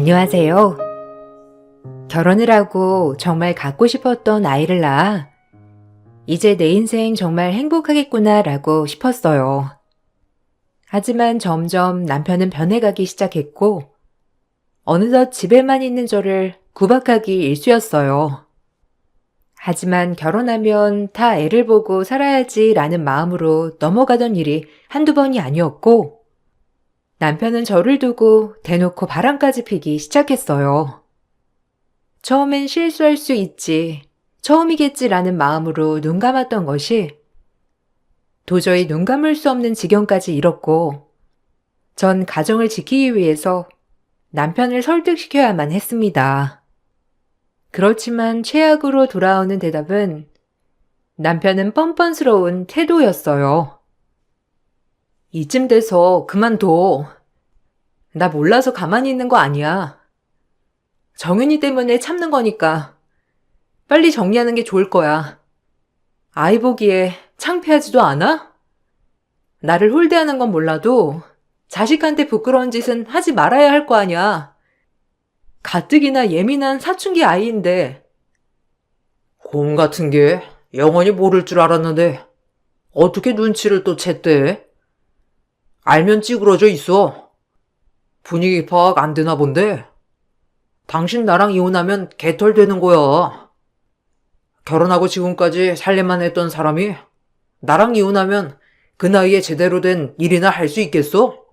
안녕하세요. 결혼을 하고 정말 갖고 싶었던 아이를 낳아 이제 내 인생 정말 행복하겠구나 라고 싶었어요. 하지만 점점 남편은 변해가기 시작했고 어느덧 집에만 있는 저를 구박하기 일쑤였어요. 하지만 결혼하면 다 애를 보고 살아야지 라는 마음으로 넘어가던 일이 한두 번이 아니었고 남편은 저를 두고 대놓고 바람까지 피기 시작했어요. 처음엔 실수할 수 있지, 처음이겠지라는 마음으로 눈 감았던 것이 도저히 눈 감을 수 없는 지경까지 이뤘고 전 가정을 지키기 위해서 남편을 설득시켜야만 했습니다. 그렇지만 최악으로 돌아오는 대답은 남편은 뻔뻔스러운 태도였어요. 이쯤 돼서 그만둬. 나 몰라서 가만히 있는 거 아니야. 정윤이 때문에 참는 거니까 빨리 정리하는 게 좋을 거야. 아이 보기에 창피하지도 않아? 나를 홀대하는 건 몰라도 자식한테 부끄러운 짓은 하지 말아야 할 거 아니야. 가뜩이나 예민한 사춘기 아이인데. 곰 같은 게 영원히 모를 줄 알았는데 어떻게 눈치를 또 챘대? 알면 찌그러져 있어. 분위기 파악 안 되나 본데. 당신 나랑 이혼하면 개털 되는 거야. 결혼하고 지금까지 살림만 했던 사람이 나랑 이혼하면 그 나이에 제대로 된 일이나 할 수 있겠어?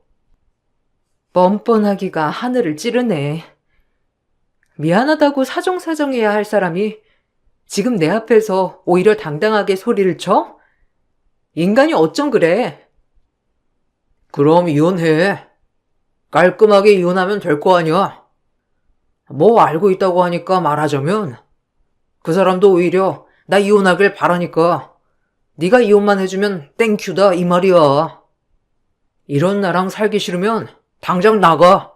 뻔뻔하기가 하늘을 찌르네. 미안하다고 사정사정해야 할 사람이 지금 내 앞에서 오히려 당당하게 소리를 쳐? 인간이 어쩜 그래? 그럼 이혼해. 깔끔하게 이혼하면 될 거 아니야. 뭐 알고 있다고 하니까 말하자면 그 사람도 오히려 나 이혼하길 바라니까 네가 이혼만 해주면 땡큐다 이 말이야. 이런 나랑 살기 싫으면 당장 나가.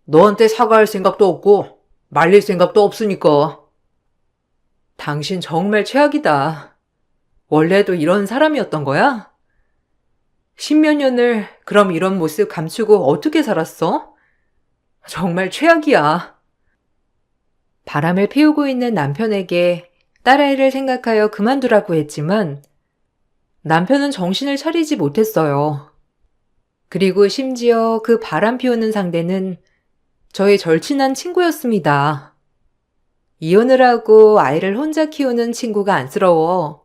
너한테 사과할 생각도 없고 말릴 생각도 없으니까. 당신 정말 최악이다. 원래도 이런 사람이었던 거야? 십몇 년을 그럼 이런 모습 감추고 어떻게 살았어? 정말 최악이야. 바람을 피우고 있는 남편에게 딸아이를 생각하여 그만두라고 했지만 남편은 정신을 차리지 못했어요. 그리고 심지어 그 바람 피우는 상대는 저의 절친한 친구였습니다. 이혼을 하고 아이를 혼자 키우는 친구가 안쓰러워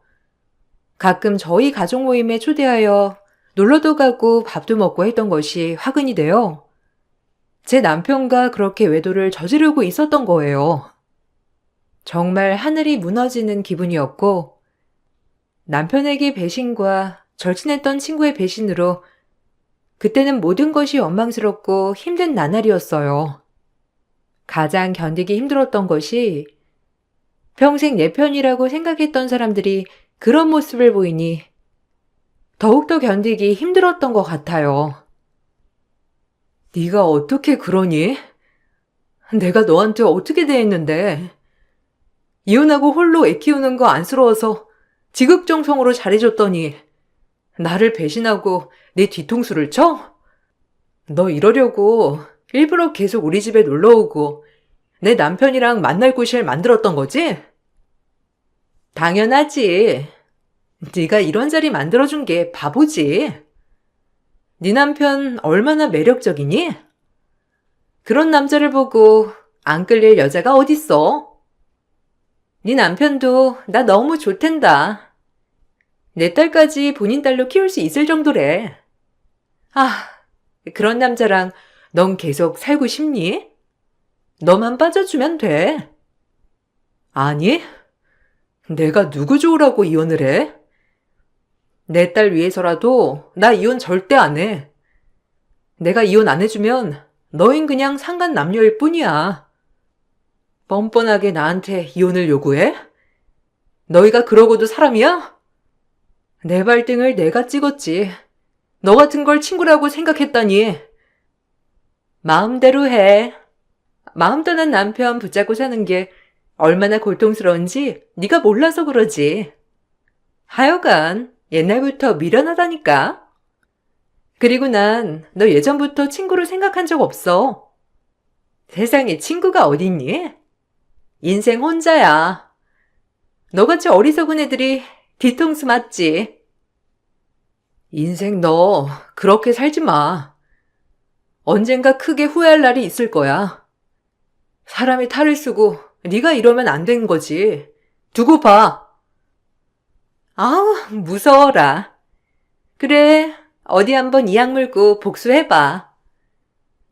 가끔 저희 가족 모임에 초대하여 놀러도 가고 밥도 먹고 했던 것이 화근이 되어 제 남편과 그렇게 외도를 저지르고 있었던 거예요. 정말 하늘이 무너지는 기분이었고 남편에게 배신과 절친했던 친구의 배신으로 그때는 모든 것이 원망스럽고 힘든 나날이었어요. 가장 견디기 힘들었던 것이 평생 내 편이라고 생각했던 사람들이 그런 모습을 보이니 더욱더 견디기 힘들었던 것 같아요. 네가 어떻게 그러니? 내가 너한테 어떻게 대했는데? 이혼하고 홀로 애 키우는 거 안쓰러워서 지극정성으로 잘해줬더니 나를 배신하고 내 뒤통수를 쳐? 너 이러려고 일부러 계속 우리 집에 놀러오고 내 남편이랑 만날 곳을 만들었던 거지? 당연하지. 네가 이런 자리 만들어준 게 바보지. 네 남편 얼마나 매력적이니? 그런 남자를 보고 안 끌릴 여자가 어딨어? 네 남편도 나 너무 좋댄다. 내 딸까지 본인 딸로 키울 수 있을 정도래. 아, 그런 남자랑 넌 계속 살고 싶니? 너만 빠져주면 돼. 아니, 내가 누구 좋으라고 이혼을 해? 내 딸 위해서라도 나 이혼 절대 안 해. 내가 이혼 안 해주면 너흰 그냥 상간 남녀일 뿐이야. 뻔뻔하게 나한테 이혼을 요구해? 너희가 그러고도 사람이야? 내 발등을 내가 찍었지. 너 같은 걸 친구라고 생각했다니. 마음대로 해. 마음 떠난 남편 붙잡고 사는 게 얼마나 고통스러운지 네가 몰라서 그러지. 하여간 옛날부터 미련하다니까. 그리고 난 너 예전부터 친구로 생각한 적 없어. 세상에 친구가 어딨니? 인생 혼자야. 너같이 어리석은 애들이 뒤통수 맞지. 인생 너 그렇게 살지 마. 언젠가 크게 후회할 날이 있을 거야. 사람이 탈을 쓰고 네가 이러면 안 되는 거지. 두고 봐. 아우, 무서워라. 그래, 어디 한번 이악 물고 복수해봐.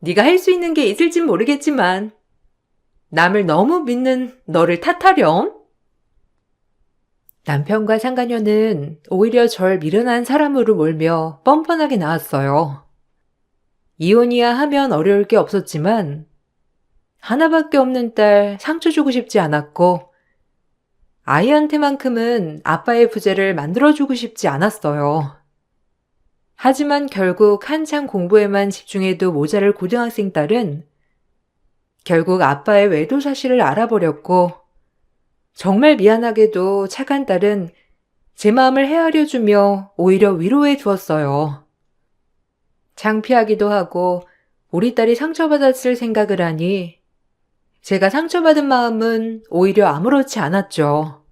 네가 할 수 있는 게 있을진 모르겠지만 남을 너무 믿는 너를 탓하렴? 남편과 상가녀는 오히려 절 미련한 사람으로 몰며 뻔뻔하게 나왔어요. 이혼이야 하면 어려울 게 없었지만 하나밖에 없는 딸 상처 주고 싶지 않았고 아이한테만큼은 아빠의 부재를 만들어주고 싶지 않았어요. 하지만 결국 한창 공부에만 집중해도 모자랄 고등학생 딸은 결국 아빠의 외도 사실을 알아버렸고 정말 미안하게도 착한 딸은 제 마음을 헤아려주며 오히려 위로해 주었어요. 창피하기도 하고 우리 딸이 상처받았을 생각을 하니 제가 상처받은 마음은 오히려 아무렇지 않았죠.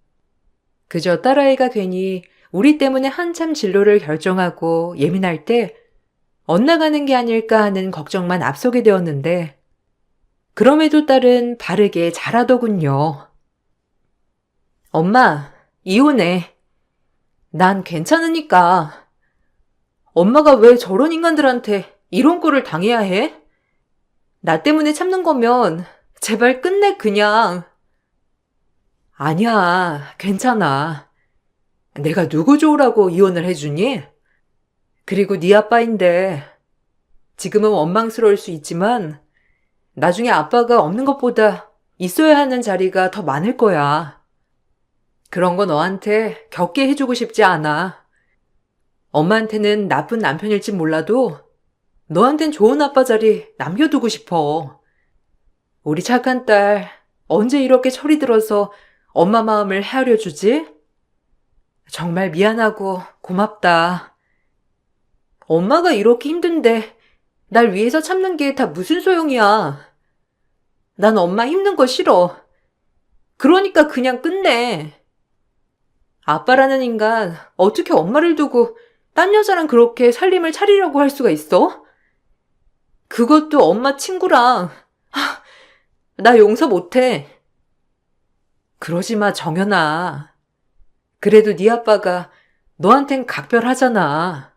그저 딸아이가 괜히 우리 때문에 한참 진로를 결정하고 예민할 때 엇나가는 게 아닐까 하는 걱정만 앞서게 되었는데 그럼에도 딸은 바르게 자라더군요. 엄마, 이혼해. 난 괜찮으니까. 엄마가 왜 저런 인간들한테 이런 꼴을 당해야 해? 나 때문에 참는 거면 제발 끝내 그냥. 아니야, 괜찮아. 내가 누구 좋으라고 이혼을 해주니? 그리고 네 아빠인데 지금은 원망스러울 수 있지만 나중에 아빠가 없는 것보다 있어야 하는 자리가 더 많을 거야. 그런 거 너한테 겪게 해주고 싶지 않아. 엄마한테는 나쁜 남편일진 몰라도 너한텐 좋은 아빠 자리 남겨두고 싶어. 우리 착한 딸 언제 이렇게 철이 들어서 엄마 마음을 헤아려주지? 정말 미안하고 고맙다. 엄마가 이렇게 힘든데 날 위해서 참는 게 다 무슨 소용이야. 난 엄마 힘든 거 싫어. 그러니까 그냥 끝내. 아빠라는 인간 어떻게 엄마를 두고 딴 여자랑 그렇게 살림을 차리려고 할 수가 있어? 그것도 엄마 친구랑. 나 용서 못해. 그러지 마, 정연아. 그래도 네 아빠가 너한텐 각별하잖아.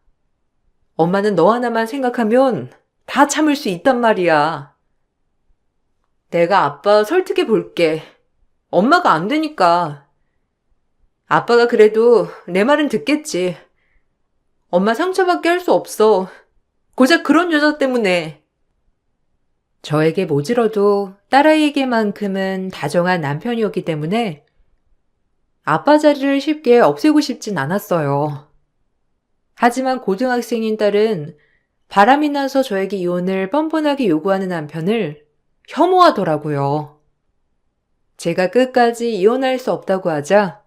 엄마는 너 하나만 생각하면 다 참을 수 있단 말이야. 내가 아빠 설득해 볼게. 엄마가 안 되니까. 아빠가 그래도 내 말은 듣겠지. 엄마 상처받게 할 수 없어. 고작 그런 여자 때문에. 저에게 모질어도 딸아이에게만큼은 다정한 남편이었기 때문에 아빠 자리를 쉽게 없애고 싶진 않았어요. 하지만 고등학생인 딸은 바람이 나서 저에게 이혼을 뻔뻔하게 요구하는 남편을 혐오하더라고요. 제가 끝까지 이혼할 수 없다고 하자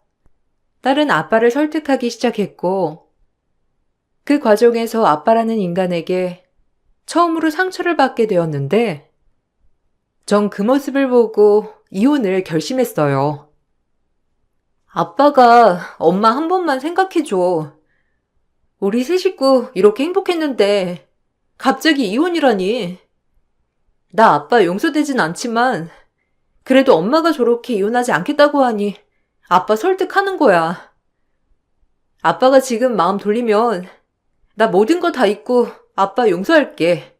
딸은 아빠를 설득하기 시작했고 그 과정에서 아빠라는 인간에게 처음으로 상처를 받게 되었는데 전 그 모습을 보고 이혼을 결심했어요. 아빠가 엄마 한 번만 생각해줘. 우리 세 식구 이렇게 행복했는데 갑자기 이혼이라니. 나 아빠 용서되진 않지만 그래도 엄마가 저렇게 이혼하지 않겠다고 하니 아빠 설득하는 거야. 아빠가 지금 마음 돌리면 나 모든 거 다 잊고 아빠 용서할게.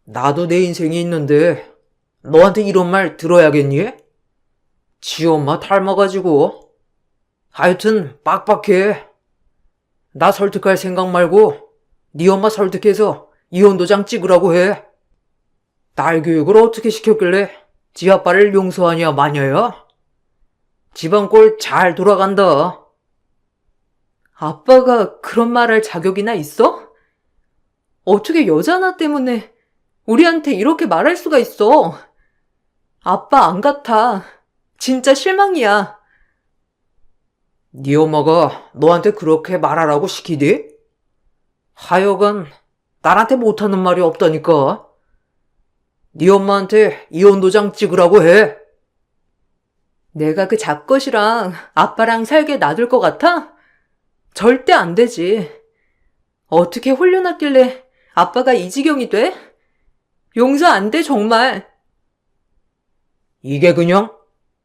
나도 내 인생이 있는데 너한테 이런 말 들어야겠니? 지 엄마 닮아가지고. 하여튼 빡빡해. 나 설득할 생각 말고 네 엄마 설득해서 이혼 도장 찍으라고 해. 딸 교육을 어떻게 시켰길래 지 아빠를 용서하냐 마냐야? 집안 꼴 잘 돌아간다. 아빠가 그런 말 할 자격이나 있어? 어떻게 여자 하나 때문에 우리한테 이렇게 말할 수가 있어? 아빠 안 같아. 진짜 실망이야. 네 엄마가 너한테 그렇게 말하라고 시키디? 하여간 딸한테 못하는 말이 없다니까. 네 엄마한테 이혼 도장 찍으라고 해. 내가 그 잡것이랑 아빠랑 살게 놔둘 것 같아? 절대 안 되지. 어떻게 홀려놨길래 아빠가 이 지경이 돼? 용서 안 돼, 정말. 이게 그냥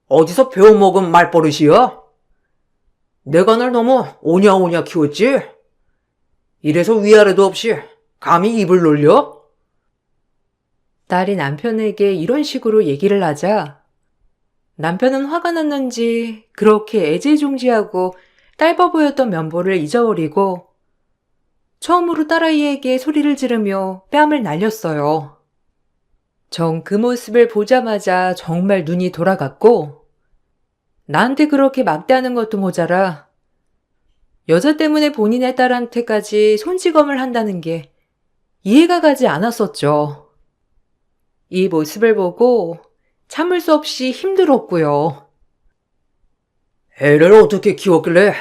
어디서 배워먹은 말버릇이야? 내가 날 너무 오냐오냐 키웠지? 이래서 위아래도 없이 감히 입을 놀려? 딸이 남편에게 이런 식으로 얘기를 하자 남편은 화가 났는지 그렇게 애지중지하고 딸버 보였던 면보를 잊어버리고 처음으로 딸아이에게 소리를 지르며 뺨을 날렸어요. 정 그 모습을 보자마자 정말 눈이 돌아갔고 나한테 그렇게 막대하는 것도 모자라 여자 때문에 본인의 딸한테까지 손찌검을 한다는 게 이해가 가지 않았었죠. 이 모습을 보고 참을 수 없이 힘들었고요. 애를 어떻게 키웠길래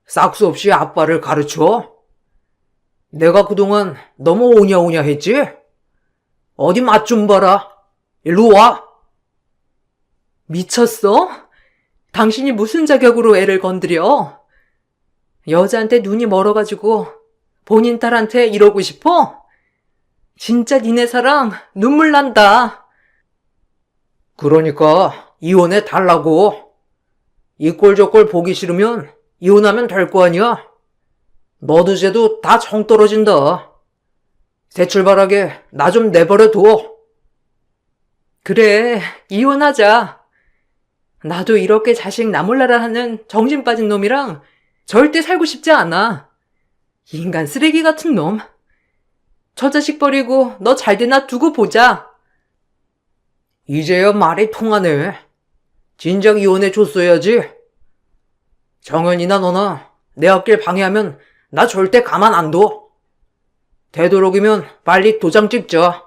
싹수 없이 아빠를 가르쳐? 내가 그동안 너무 오냐오냐 했지? 어디 맛 좀 봐라. 일로 와. 미쳤어? 당신이 무슨 자격으로 애를 건드려? 여자한테 눈이 멀어가지고 본인 딸한테 이러고 싶어? 진짜 니네 사랑 눈물 난다. 그러니까 이혼해 달라고. 이 꼴 저 꼴 보기 싫으면 이혼하면 될 거 아니야? 너도 쟤도 다 정 떨어진다. 새 출발하게 나 좀 내버려 둬. 그래, 이혼하자. 나도 이렇게 자식 나몰라라 하는 정신 빠진 놈이랑 절대 살고 싶지 않아. 인간 쓰레기 같은 놈. 저 자식 버리고 너 잘 되나 두고 보자. 이제야 말이 통하네. 진작 이혼해 줬어야지. 정연이나 너나 내 앞길 방해하면 나 절대 가만 안 둬. 되도록이면 빨리 도장 찍자.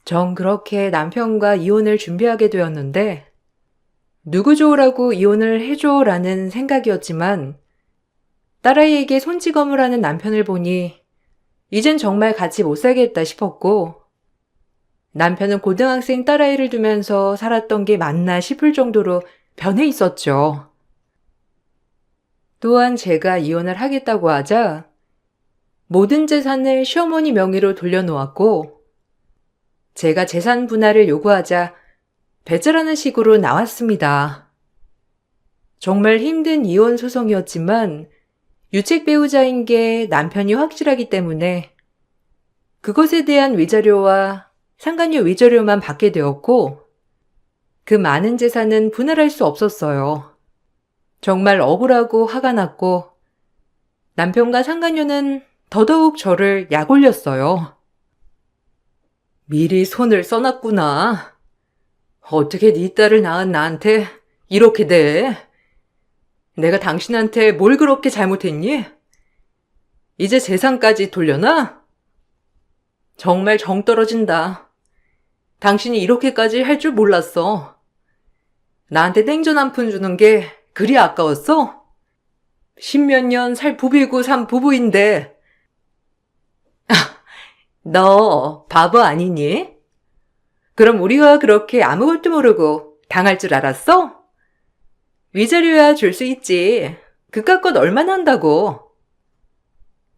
전 그렇게 남편과 이혼을 준비하게 되었는데 누구 좋으라고 이혼을 해줘라는 생각이었지만 딸아이에게 손찌검을 하는 남편을 보니 이젠 정말 같이 못 살겠다 싶었고 남편은 고등학생 딸아이를 두면서 살았던 게 맞나 싶을 정도로 변해 있었죠. 또한 제가 이혼을 하겠다고 하자 모든 재산을 시어머니 명의로 돌려놓았고 제가 재산 분할을 요구하자 배째라는 식으로 나왔습니다. 정말 힘든 이혼 소송이었지만 유책 배우자인 게 남편이 확실하기 때문에 그것에 대한 위자료와 상간녀 위자료만 받게 되었고 그 많은 재산은 분할할 수 없었어요. 정말 억울하고 화가 났고 남편과 상간녀는 더더욱 저를 약올렸어요. 미리 손을 써놨구나. 어떻게 네 딸을 낳은 나한테 이렇게 돼? 내가 당신한테 뭘 그렇게 잘못했니? 이제 재산까지 돌려놔? 정말 정 떨어진다. 당신이 이렇게까지 할 줄 몰랐어. 나한테 땡전 한 푼 주는 게 그리 아까웠어? 십몇 년 살 부비고 산 부부인데. 너 바보 아니니? 그럼 우리가 그렇게 아무것도 모르고 당할 줄 알았어? 위자료야 줄 수 있지. 그깟 것 얼마나 한다고.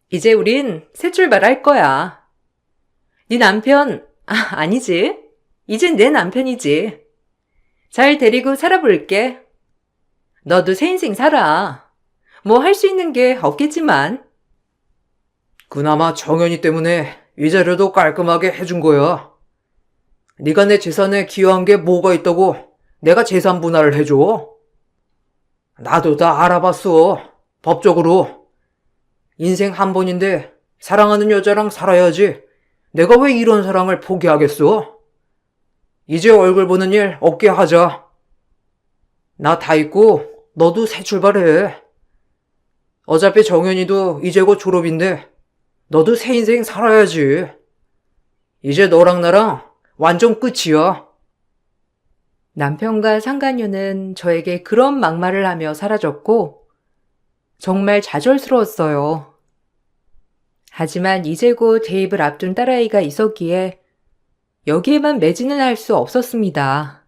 이제 우린 새 출발할 거야. 네 남편, 아니지. 이젠 내 남편이지. 잘 데리고 살아볼게. 너도 새 인생 살아. 뭐 할 수 있는 게 없겠지만. 그나마 정연이 때문에 위자료도 깔끔하게 해준 거야. 네가 내 재산에 기여한 게 뭐가 있다고 내가 재산 분할을 해줘? 나도 다 알아봤어. 법적으로. 인생 한 번인데 사랑하는 여자랑 살아야지. 내가 왜 이런 사랑을 포기하겠어? 이제 얼굴 보는 일 없게 하자. 나 다 있고 너도 새 출발해. 어차피 정연이도 이제 곧 졸업인데 너도 새 인생 살아야지. 이제 너랑 나랑 완전 끝이야. 남편과 상간녀는 저에게 그런 막말을 하며 사라졌고 정말 좌절스러웠어요. 하지만 이제 곧 대입을 앞둔 딸아이가 있었기에 여기에만 매진을 할 수 없었습니다.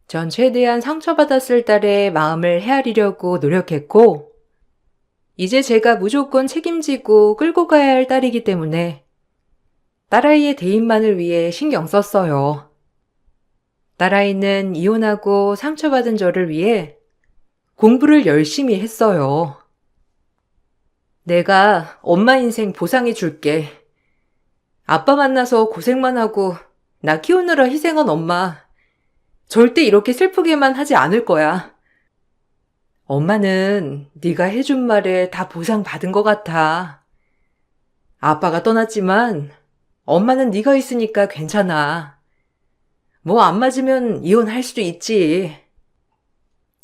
전 최대한 상처받았을 딸의 마음을 헤아리려고 노력했고, 이제 제가 무조건 책임지고 끌고 가야 할 딸이기 때문에 딸아이의 대입만을 위해 신경 썼어요. 딸아이는 이혼하고 상처받은 저를 위해 공부를 열심히 했어요. 내가 엄마 인생 보상해 줄게. 아빠 만나서 고생만 하고 나 키우느라 희생한 엄마 절대 이렇게 슬프게만 하지 않을 거야. 엄마는 네가 해준 말에 다 보상받은 것 같아. 아빠가 떠났지만 엄마는 네가 있으니까 괜찮아. 뭐 안 맞으면 이혼할 수도 있지.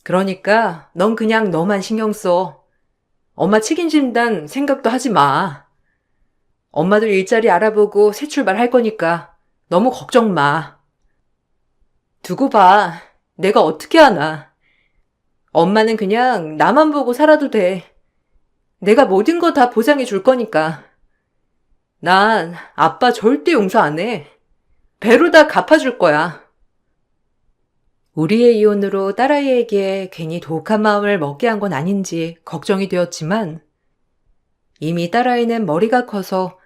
그러니까 넌 그냥 너만 신경 써. 엄마 책임진단 생각도 하지 마. 엄마들 일자리 알아보고 새 출발할 거니까 너무 걱정 마. 두고 봐. 내가 어떻게 하나. 엄마는 그냥 나만 보고 살아도 돼. 내가 모든 거 다 보상해 줄 거니까. 난 아빠 절대 용서 안 해. 배로 다 갚아줄 거야. 우리의 이혼으로 딸아이에게 괜히 독한 마음을 먹게 한 건 아닌지 걱정이 되었지만 이미 딸아이는 머리가 커서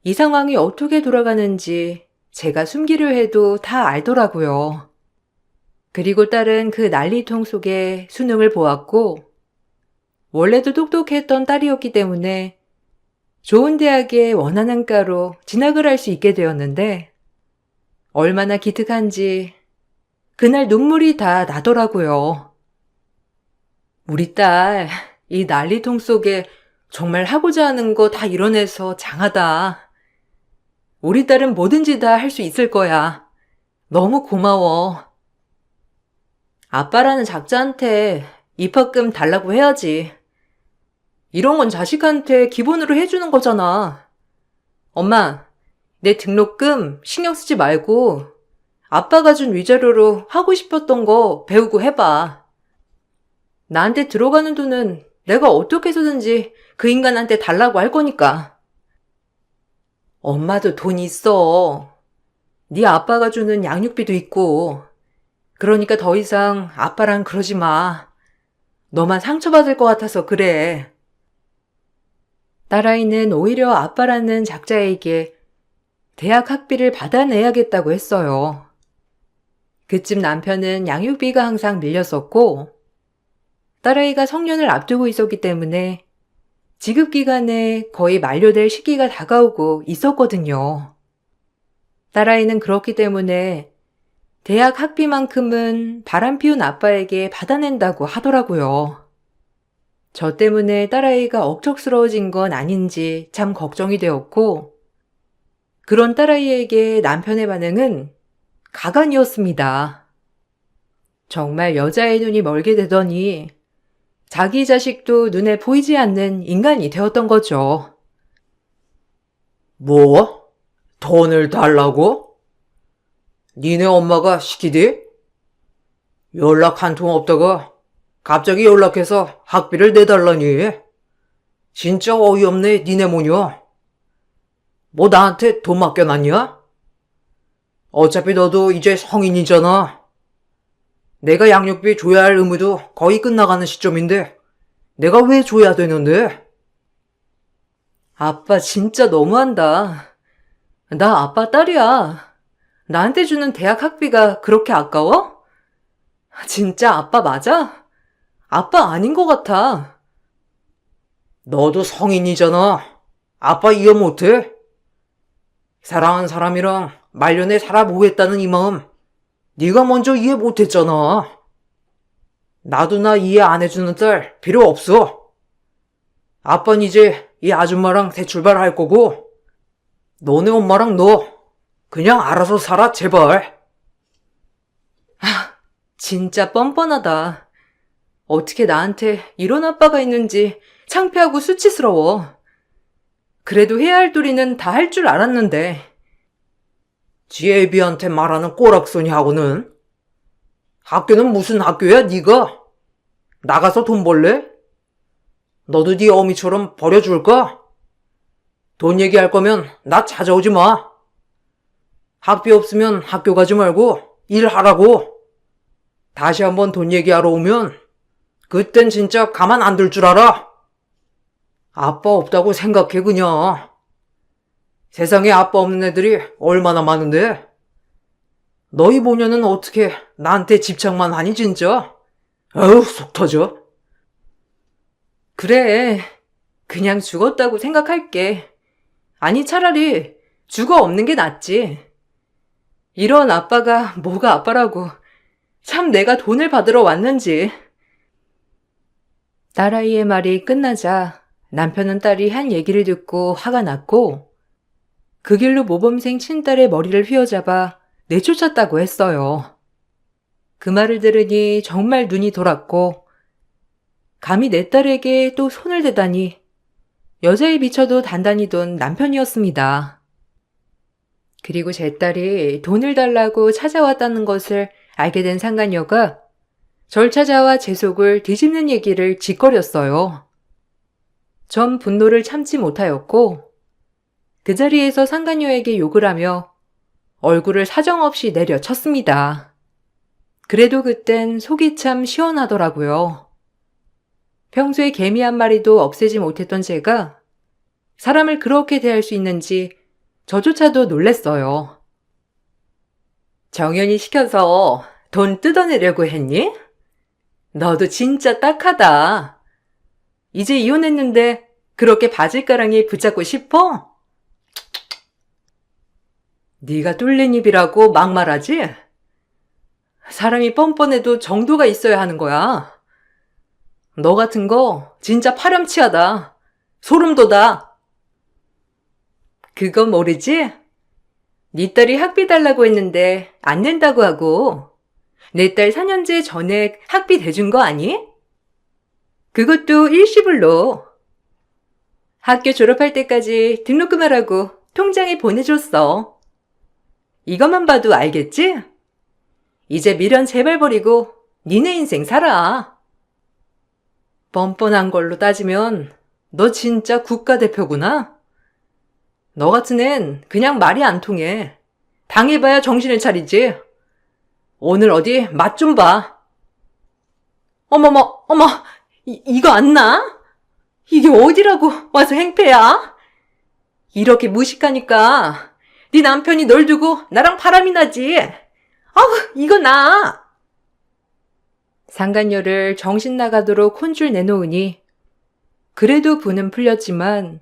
이 상황이 어떻게 돌아가는지 제가 숨기려 해도 다 알더라고요. 그리고 딸은 그 난리통 속에 수능을 보았고 원래도 똑똑했던 딸이었기 때문에 좋은 대학에 원하는 과로 진학을 할 수 있게 되었는데 얼마나 기특한지 그날 눈물이 다 나더라고요. 우리 딸, 이 난리통 속에 정말 하고자 하는 거 다 이뤄내서 장하다. 우리 딸은 뭐든지 다 할 수 있을 거야. 너무 고마워. 아빠라는 작자한테 입학금 달라고 해야지. 이런 건 자식한테 기본으로 해주는 거잖아. 엄마, 내 등록금 신경 쓰지 말고 아빠가 준 위자료로 하고 싶었던 거 배우고 해봐. 나한테 들어가는 돈은 내가 어떻게 해서든지 그 인간한테 달라고 할 거니까. 엄마도 돈 있어. 네 아빠가 주는 양육비도 있고. 그러니까 더 이상 아빠랑 그러지 마. 너만 상처받을 것 같아서 그래. 딸아이는 오히려 아빠라는 작자에게 대학 학비를 받아내야겠다고 했어요. 그쯤 남편은 양육비가 항상 밀렸었고 딸아이가 성년을 앞두고 있었기 때문에 지급 기간에 거의 만료될 시기가 다가오고 있었거든요. 딸아이는 그렇기 때문에 대학 학비만큼은 바람 피운 아빠에게 받아낸다고 하더라고요. 저 때문에 딸아이가 억척스러워진 건 아닌지 참 걱정이 되었고 그런 딸아이에게 남편의 반응은 가관이었습니다. 정말 여자의 눈이 멀게 되더니 자기 자식도 눈에 보이지 않는 인간이 되었던 거죠. 뭐? 돈을 달라고? 니네 엄마가 시키디? 연락 한 통 없다가 갑자기 연락해서 학비를 내달라니. 진짜 어이없네, 니네 모녀. 뭐 나한테 돈 맡겨놨냐? 어차피 너도 이제 성인이잖아. 내가 양육비 줘야 할 의무도 거의 끝나가는 시점인데 내가 왜 줘야 되는데? 아빠 진짜 너무한다. 나 아빠 딸이야. 나한테 주는 대학 학비가 그렇게 아까워? 진짜 아빠 맞아? 아빠 아닌 것 같아. 너도 성인이잖아. 아빠 이해 못해? 사랑하는 사람이랑 말년에 살아보겠다는 이 마음 네가 먼저 이해 못했잖아. 나도 나 이해 안 해주는 딸 필요 없어. 아빠는 이제 이 아줌마랑 새 출발할 거고 너네 엄마랑 너 그냥 알아서 살아 제발. 진짜 뻔뻔하다. 어떻게 나한테 이런 아빠가 있는지 창피하고 수치스러워. 그래도 해야 할 도리는 다 할 줄 알았는데. 지 애비한테 말하는 꼬락서니하고는 학교는 무슨 학교야 네가? 나가서 돈 벌래? 너도 네 어미처럼 버려줄까? 돈 얘기할 거면 나 찾아오지 마. 학비 없으면 학교 가지 말고 일하라고. 다시 한번 돈 얘기하러 오면 그땐 진짜 가만 안 둘 줄 알아. 아빠 없다고 생각해 그냥. 세상에 아빠 없는 애들이 얼마나 많은데. 너희 모녀는 어떻게 나한테 집착만 하니 진짜? 아유 속 터져. 그래. 그냥 죽었다고 생각할게. 아니, 차라리 죽어 없는 게 낫지. 이런 아빠가 뭐가 아빠라고. 참 내가 돈을 받으러 왔는지. 딸아이의 말이 끝나자 남편은 딸이 한 얘기를 듣고 화가 났고 그 길로 모범생 친딸의 머리를 휘어잡아 내쫓았다고 했어요. 그 말을 들으니 정말 눈이 돌았고 감히 내 딸에게 또 손을 대다니 여자에 비춰도 단단히 돈 남편이었습니다. 그리고 제 딸이 돈을 달라고 찾아왔다는 것을 알게 된 상간녀가 절 찾아와 제 속을 뒤집는 얘기를 짓거렸어요. 전 분노를 참지 못하였고 그 자리에서 상간녀에게 욕을 하며 얼굴을 사정없이 내려쳤습니다. 그래도 그땐 속이 참 시원하더라고요. 평소에 개미 한 마리도 없애지 못했던 제가 사람을 그렇게 대할 수 있는지 저조차도 놀랬어요. 정연이 시켜서 돈 뜯어내려고 했니? 너도 진짜 딱하다. 이제 이혼했는데 그렇게 바질가랑이 붙잡고 싶어? 네가 뚫린 입이라고 막말하지? 사람이 뻔뻔해도 정도가 있어야 하는 거야. 너 같은 거 진짜 파렴치하다. 소름 돋아. 그건 모르지? 네 딸이 학비 달라고 했는데 안 낸다고 하고 내 딸 4년제 전액 학비 대준 거 아니? 그것도 일시불로. 학교 졸업할 때까지 등록금 하라고 통장에 보내줬어. 이것만 봐도 알겠지? 이제 미련 제발 버리고 니네 인생 살아. 뻔뻔한 걸로 따지면 너 진짜 국가대표구나? 너 같은 앤 그냥 말이 안 통해. 당해봐야 정신을 차리지. 오늘 어디 맛 좀 봐. 어머머, 어머, 이거 안 나? 이게 어디라고 와서 행패야? 이렇게 무식하니까 네 남편이 널 두고 나랑 바람이 나지. 아우, 이거 나. 상간녀를 정신 나가도록 혼줄 내놓으니 그래도 분은 풀렸지만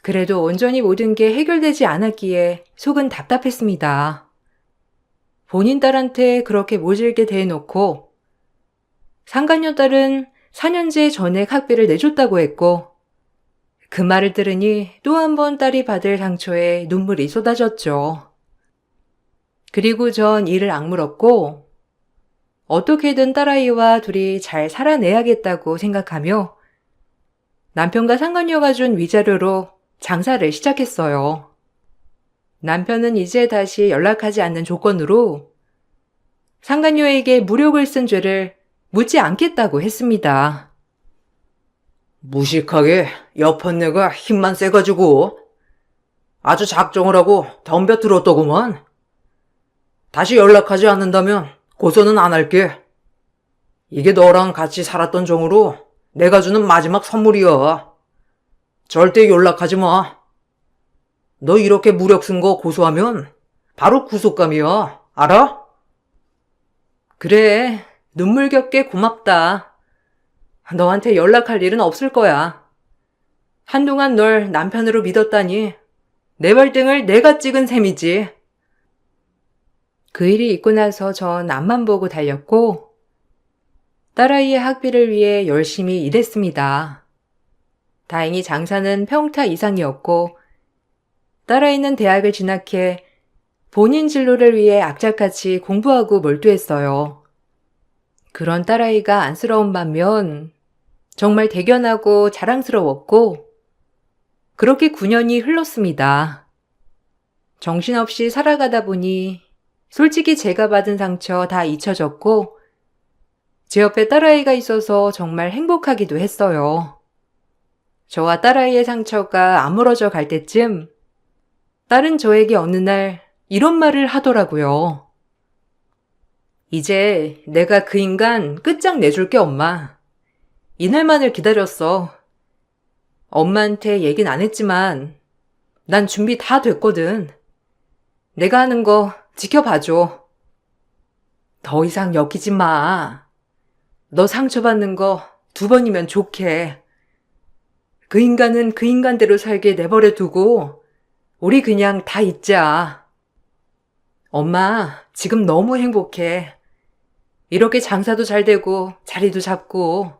그래도 온전히 모든 게 해결되지 않았기에 속은 답답했습니다. 본인 딸한테 그렇게 모질게 대해놓고 상간녀 딸은 4년제 전액 학비를 내줬다고 했고 그 말을 들으니 또 한 번 딸이 받을 상처에 눈물이 쏟아졌죠. 그리고 전 이를 악물었고 어떻게든 딸아이와 둘이 잘 살아내야겠다고 생각하며 남편과 상간녀가 준 위자료로 장사를 시작했어요. 남편은 이제 다시 연락하지 않는 조건으로 상간녀에게 무력을 쓴 죄를 묻지 않겠다고 했습니다. 무식하게 옆언내가 힘만 세가지고 아주 작정을 하고 덤벼들었더구먼. 다시 연락하지 않는다면 고소는 안 할게. 이게 너랑 같이 살았던 정으로 내가 주는 마지막 선물이야. 절대 연락하지 마. 너 이렇게 무력 쓴 거 고소하면 바로 구속감이야. 알아? 그래, 눈물겹게 고맙다. 너한테 연락할 일은 없을 거야. 한동안 널 남편으로 믿었다니 내 발등을 내가 찍은 셈이지. 그 일이 있고 나서 전 앞만 보고 달렸고 딸아이의 학비를 위해 열심히 일했습니다. 다행히 장사는 평타 이상이었고 딸아이는 대학을 진학해 본인 진로를 위해 악착같이 공부하고 몰두했어요. 그런 딸아이가 안쓰러운 반면 정말 대견하고 자랑스러웠고 그렇게 9년이 흘렀습니다. 정신없이 살아가다 보니 솔직히 제가 받은 상처 다 잊혀졌고 제 옆에 딸아이가 있어서 정말 행복하기도 했어요. 저와 딸아이의 상처가 아물어져 갈 때쯤 딸은 저에게 어느 날 이런 말을 하더라고요. 이제 내가 그 인간 끝장내줄게, 엄마. 이날만을 기다렸어. 엄마한테 얘긴 안 했지만 난 준비 다 됐거든. 내가 하는 거 지켜봐줘. 더 이상 엮이지 마. 너 상처받는 거 2번이면 좋게. 그 인간은 그 인간대로 살게 내버려 두고 우리 그냥 다 잊자. 엄마, 지금 너무 행복해. 이렇게 장사도 잘 되고 자리도 잡고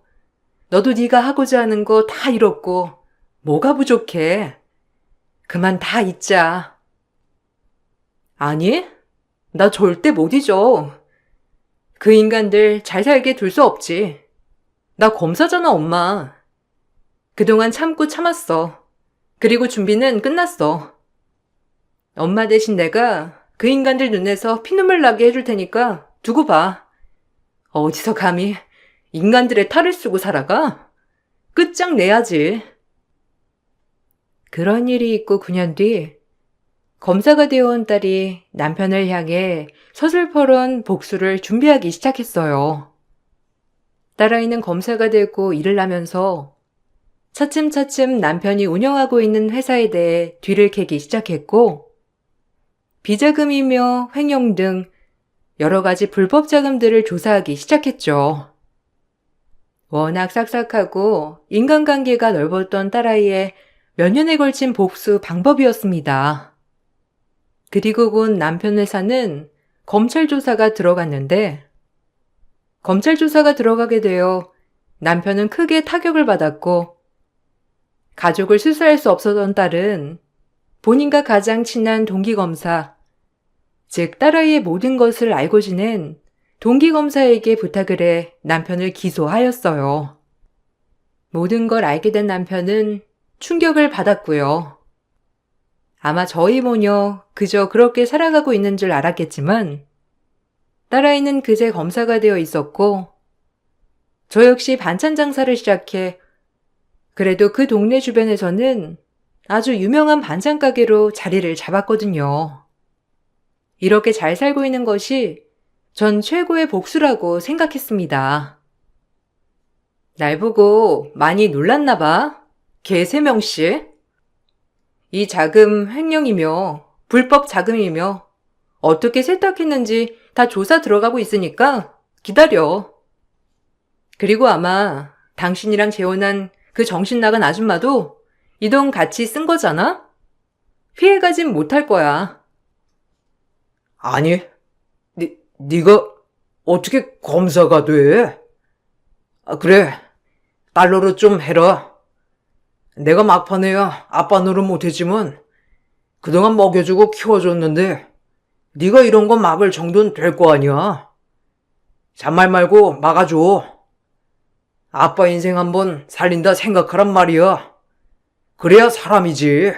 너도 네가 하고자 하는 거 다 이뤘고 뭐가 부족해. 그만 다 잊자. 아니, 나 절대 못 잊어. 그 인간들 잘 살게 둘 수 없지. 나 검사잖아, 엄마. 그동안 참고 참았어. 그리고 준비는 끝났어. 엄마 대신 내가 그 인간들 눈에서 피눈물 나게 해줄 테니까 두고 봐. 어디서 감히 인간들의 탈을 쓰고 살아가? 끝장내야지. 그런 일이 있고 9년 뒤 검사가 되어온 딸이 남편을 향해 서슬퍼런 복수를 준비하기 시작했어요. 딸아이는 검사가 되고 일을 하면서 차츰차츰 남편이 운영하고 있는 회사에 대해 뒤를 캐기 시작했고 비자금이며 횡령 등 여러 가지 불법 자금들을 조사하기 시작했죠. 워낙 싹싹하고 인간관계가 넓었던 딸아이의 몇 년에 걸친 복수 방법이었습니다. 그리고 곧 남편 회사는 검찰 조사가 들어갔는데 검찰 조사가 들어가게 되어 남편은 크게 타격을 받았고 가족을 수사할 수 없었던 딸은 본인과 가장 친한 동기검사, 즉 딸아이의 모든 것을 알고 지낸 동기검사에게 부탁을 해 남편을 기소하였어요. 모든 걸 알게 된 남편은 충격을 받았고요. 아마 저희 모녀 그저 그렇게 살아가고 있는 줄 알았겠지만 딸아이는 그제 검사가 되어 있었고 저 역시 반찬 장사를 시작해 그래도 그 동네 주변에서는 아주 유명한 반찬 가게로 자리를 잡았거든요. 이렇게 잘 살고 있는 것이 전 최고의 복수라고 생각했습니다. 날 보고 많이 놀랐나 봐. 개 3명씩. 이 자금 횡령이며 불법 자금이며 어떻게 세탁했는지 다 조사 들어가고 있으니까 기다려. 그리고 아마 당신이랑 재혼한 그 정신 나간 아줌마도 이 돈 같이 쓴 거잖아? 피해가진 못할 거야. 아니, 네가 어떻게 검사가 돼? 그래, 달러로 좀 해라. 내가 막판에야 아빠 노릇 못했지만 그동안 먹여주고 키워줬는데 네가 이런 거 막을 정도는 될 거 아니야. 잔말 말고 막아줘. 아빠 인생 한번 살린다 생각하란 말이야. 그래야 사람이지.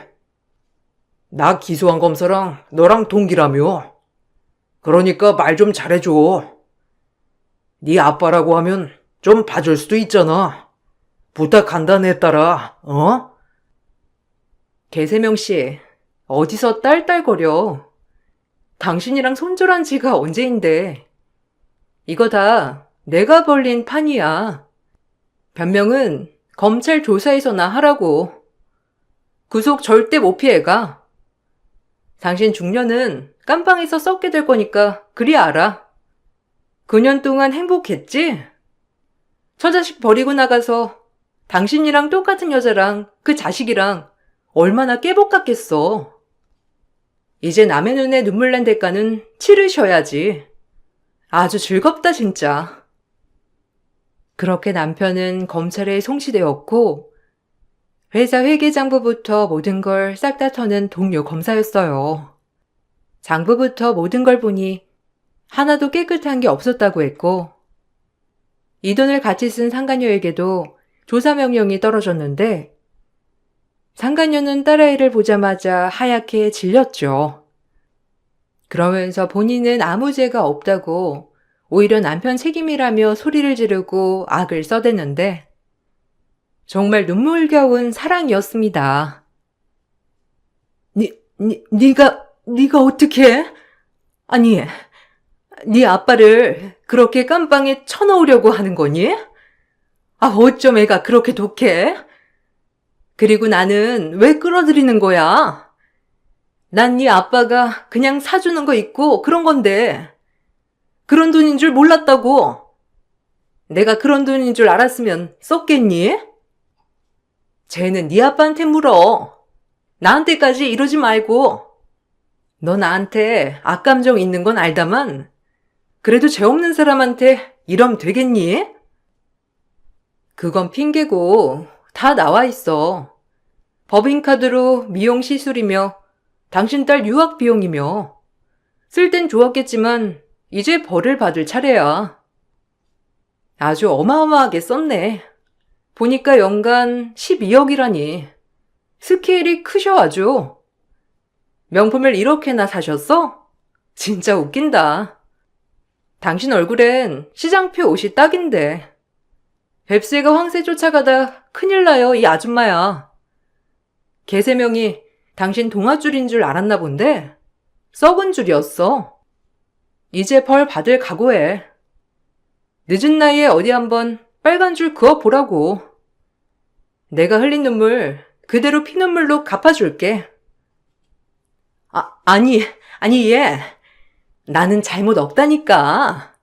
나 기소한 검사랑 너랑 동기라며. 그러니까 말 좀 잘해줘. 네 아빠라고 하면 좀 봐줄 수도 있잖아. 부탁한다 내 딸아. 어? 개세명씨, 어디서 딸딸거려. 당신이랑 손절한 지가 언제인데. 이거 다 내가 벌린 판이야. 변명은 검찰 조사에서나 하라고. 구속 절대 못 피해가. 당신 중년은 깜빵에서 썩게 될 거니까 그리 알아. 9년 동안 행복했지? 처자식 버리고 나가서 당신이랑 똑같은 여자랑 그 자식이랑 얼마나 깨복같겠어. 이제 남의 눈에 눈물 난 대가는 치르셔야지. 아주 즐겁다 진짜. 그렇게 남편은 검찰에 송치되었고 회사 회계장부부터 모든 걸 싹 다 터는 동료 검사였어요. 장부부터 모든 걸 보니 하나도 깨끗한 게 없었다고 했고 이 돈을 같이 쓴 상간녀에게도 조사 명령이 떨어졌는데 상간녀는 딸아이를 보자마자 하얗게 질렸죠. 그러면서 본인은 아무 죄가 없다고 오히려 남편 책임이라며 소리를 지르고 악을 써댔는데 정말 눈물겨운 사랑이었습니다. 네가 네가 어떻게? 아니, 네 아빠를 그렇게 깜빵에 쳐넣으려고 하는 거니? 아, 어쩜 애가 그렇게 독해? 그리고 나는 왜 끌어들이는 거야? 난 네 아빠가 그냥 사주는 거 있고 그런 건데 그런 돈인 줄 몰랐다고. 내가 그런 돈인 줄 알았으면 썼겠니? 쟤는 네 아빠한테 물어. 나한테까지 이러지 말고. 너 나한테 악감정 있는 건 알다만 그래도 죄 없는 사람한테 이러면 되겠니? 그건 핑계고 다 나와 있어. 법인카드로 미용 시술이며 당신 딸 유학 비용이며 쓸 땐 좋았겠지만 이제 벌을 받을 차례야. 아주 어마어마하게 썼네. 보니까 연간 12억이라니. 스케일이 크셔 아주. 명품을 이렇게나 사셨어? 진짜 웃긴다. 당신 얼굴엔 시장표 옷이 딱인데. 뱁새가 황새 쫓아가다 큰일 나요, 이 아줌마야. 개세명이 당신 동아줄인 줄 알았나 본데 썩은 줄이었어. 이제 벌 받을 각오해. 늦은 나이에 어디 한번 빨간 줄 그어보라고. 내가 흘린 눈물 그대로 피눈물로 갚아줄게. 아니 얘. 나는 잘못 없다니까.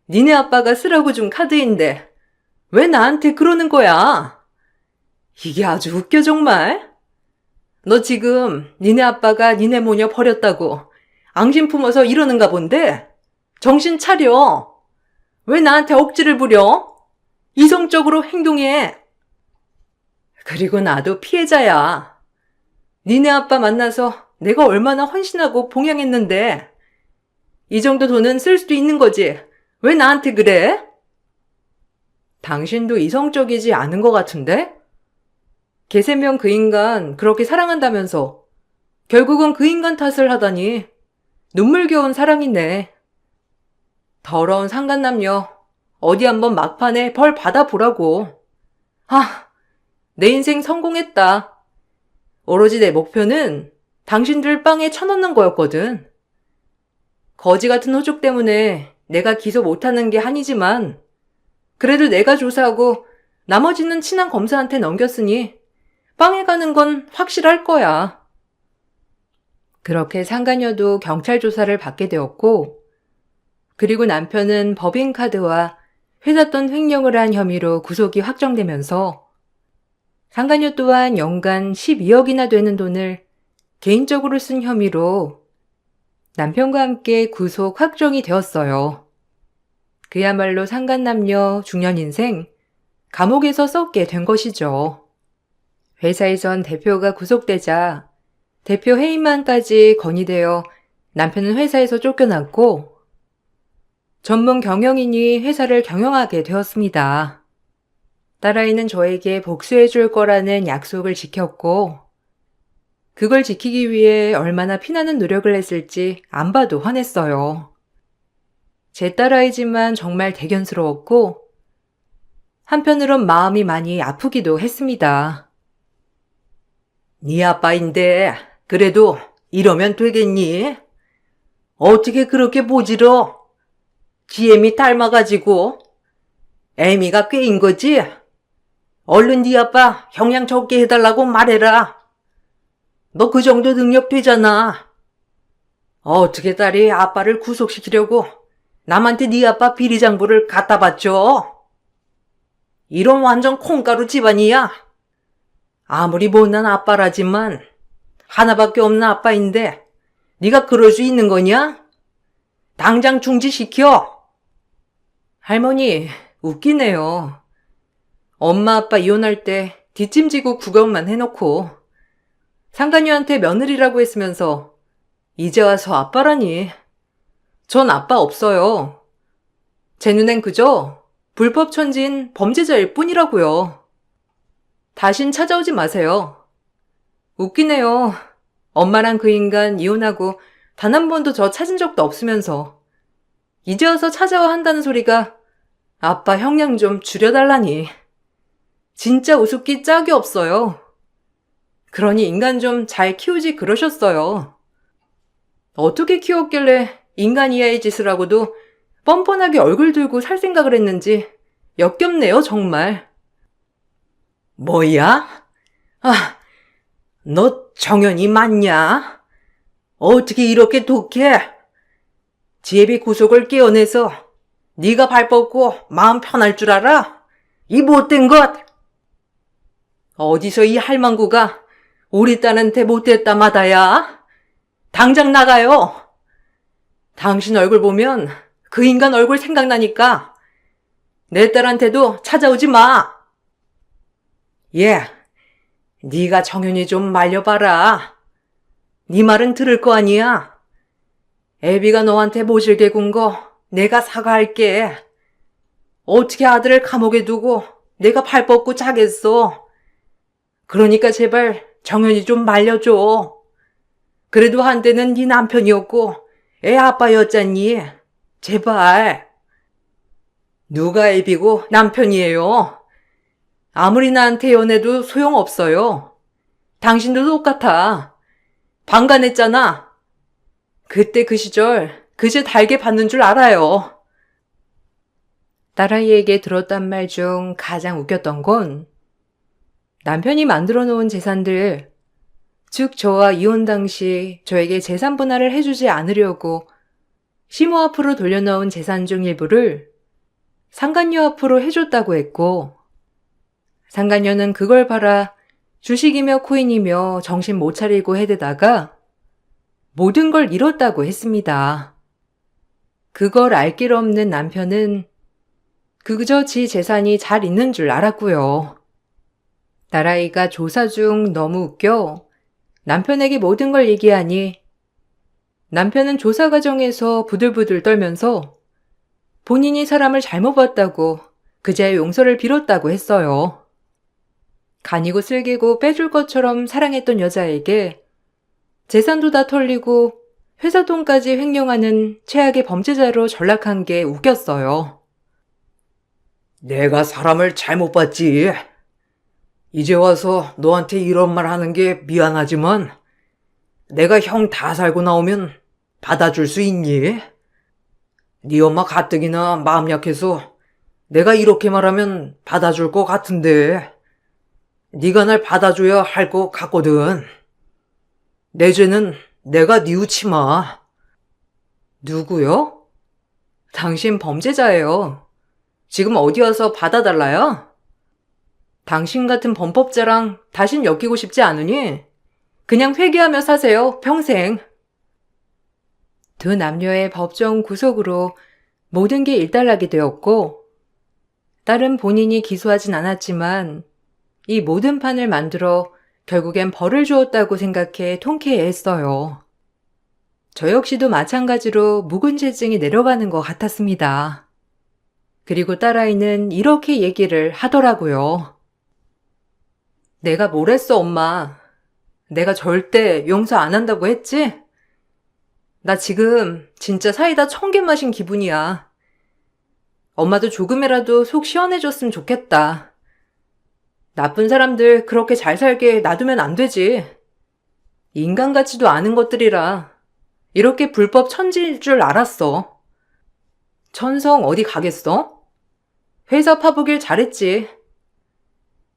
니네 아빠가 쓰라고 준 카드인데 왜 나한테 그러는 거야? 이게 아주 웃겨 정말. 너 지금 니네 아빠가 니네 모녀 버렸다고 앙심 품어서 이러는가 본데 정신 차려. 왜 나한테 억지를 부려? 이성적으로 행동해. 그리고 나도 피해자야. 니네 아빠 만나서 내가 얼마나 헌신하고 봉양했는데 이 정도 돈은 쓸 수도 있는 거지. 왜 나한테 그래? 당신도 이성적이지 않은 것 같은데? 개세명 그 인간 그렇게 사랑한다면서 결국은 그 인간 탓을 하다니 눈물겨운 사랑이네. 더러운 상간남녀 어디 한번 막판에 벌 받아보라고. 내 인생 성공했다. 오로지 내 목표는 당신들 빵에 쳐넣는 거였거든. 거지 같은 호족 때문에 내가 기소 못하는 게 한이지만 그래도 내가 조사하고 나머지는 친한 검사한테 넘겼으니 빵에 가는 건 확실할 거야. 그렇게 상간녀도 경찰 조사를 받게 되었고 그리고 남편은 법인카드와 회사 돈 횡령을 한 혐의로 구속이 확정되면서 상간녀 또한 연간 12억이나 되는 돈을 개인적으로 쓴 혐의로 남편과 함께 구속 확정이 되었어요. 그야말로 상간남녀 중년 인생 감옥에서 썩게 된 것이죠. 회사에선 대표가 구속되자 대표 해임만까지 건의되어 남편은 회사에서 쫓겨났고 전문 경영인이 회사를 경영하게 되었습니다. 딸아이는 저에게 복수해 줄 거라는 약속을 지켰고 그걸 지키기 위해 얼마나 피나는 노력을 했을지 안 봐도 화냈어요. 제 딸아이지만 정말 대견스러웠고 한편으론 마음이 많이 아프기도 했습니다. 네 아빠인데 그래도 이러면 되겠니? 어떻게 그렇게 모질어? 지애미 닮아가지고 애미가 꾀인 거지? 얼른 네 아빠 형량 적게 해달라고 말해라. 너 그 정도 능력 되잖아. 어떻게 딸이 아빠를 구속시키려고 남한테 네 아빠 비리장부를 갖다 바쳐? 이런 완전 콩가루 집안이야. 아무리 못난 아빠라지만 하나밖에 없는 아빠인데 네가 그럴 수 있는 거냐? 당장 중지시켜. 할머니, 웃기네요. 엄마 아빠 이혼할 때 뒷짐지고 구경만 해놓고 상간녀한테 며느리라고 했으면서 이제 와서 아빠라니. 전 아빠 없어요. 제 눈엔 그저 불법 천지인 범죄자일 뿐이라고요. 다신 찾아오지 마세요. 웃기네요. 엄마랑 그 인간 이혼하고 단 한 번도 저 찾은 적도 없으면서 이제 와서 찾아와 한다는 소리가 아빠 형량 좀 줄여달라니. 진짜 우습기 짝이 없어요. 그러니 인간 좀 잘 키우지 그러셨어요. 어떻게 키웠길래 인간 이하의 짓을 하고도 뻔뻔하게 얼굴 들고 살 생각을 했는지 역겹네요, 정말. 뭐야? 아, 너 정연이 맞냐? 어떻게 이렇게 독해? 제비 구속을 깨어내서 네가 발 뻗고 마음 편할 줄 알아? 이 못된 것! 어디서 이 할망구가 우리 딸한테 못됐다 마다야? 당장 나가요. 당신 얼굴 보면 그 인간 얼굴 생각나니까 내 딸한테도 찾아오지 마. 예, 네가 정연이 좀 말려봐라. 네 말은 들을 거 아니야. 애비가 너한테 모질게 군 거 내가 사과할게. 어떻게 아들을 감옥에 두고 내가 발 뻗고 자겠어. 그러니까 제발 정연이 좀 말려줘. 그래도 한때는 네 남편이었고 애 아빠였잖니. 제발. 누가 애비고 남편이에요. 아무리 나한테 연애도 소용없어요. 당신도 똑같아. 방관했잖아. 그때 그 시절 그제 달게 받는 줄 알아요. 딸아이에게 들었단 말 중 가장 웃겼던 건 남편이 만들어 놓은 재산들, 즉 저와 이혼 당시 저에게 재산 분할을 해주지 않으려고 시모 앞으로 돌려놓은 재산 중 일부를 상간녀 앞으로 해줬다고 했고, 상간녀는 그걸 팔아 주식이며 코인이며 정신 못 차리고 해대다가 모든 걸 잃었다고 했습니다. 그걸 알 길 없는 남편은 그저 지 재산이 잘 있는 줄 알았고요. 딸아이가 조사 중 너무 웃겨 남편에게 모든 걸 얘기하니 남편은 조사 과정에서 부들부들 떨면서 본인이 사람을 잘못 봤다고 그제야 용서를 빌었다고 했어요. 간이고 쓸개고 빼줄 것처럼 사랑했던 여자에게 재산도 다 털리고 회사 돈까지 횡령하는 최악의 범죄자로 전락한 게 웃겼어요. 내가 사람을 잘못 봤지. 이제 와서 너한테 이런 말 하는 게 미안하지만 내가 형 다 살고 나오면 받아줄 수 있니? 네 엄마 가뜩이나 마음 약해서 내가 이렇게 말하면 받아줄 것 같은데 네가 날 받아줘야 할 것 같거든. 내 죄는 내가 뉘우치 마. 누구요? 당신 범죄자예요. 지금 어디 와서 받아달라요? 당신 같은 범법자랑 다신 엮이고 싶지 않으니 그냥 회개하며 사세요, 평생. 두 남녀의 법정 구속으로 모든 게 일단락이 되었고, 딸은 본인이 기소하진 않았지만 이 모든 판을 만들어 결국엔 벌을 주었다고 생각해 통쾌해했어요. 저 역시도 마찬가지로 묵은죄증이 내려가는 것 같았습니다. 그리고 딸아이는 이렇게 얘기를 하더라고요. 내가 뭘 했어, 엄마? 내가 절대 용서 안 한다고 했지? 나 지금 진짜 사이다 1000개 마신 기분이야. 엄마도 조금이라도 속 시원해졌으면 좋겠다. 나쁜 사람들 그렇게 잘 살게 놔두면 안 되지. 인간 같지도 않은 것들이라 이렇게 불법 천지일 줄 알았어. 천성 어디 가겠어? 회사 파보길 잘했지.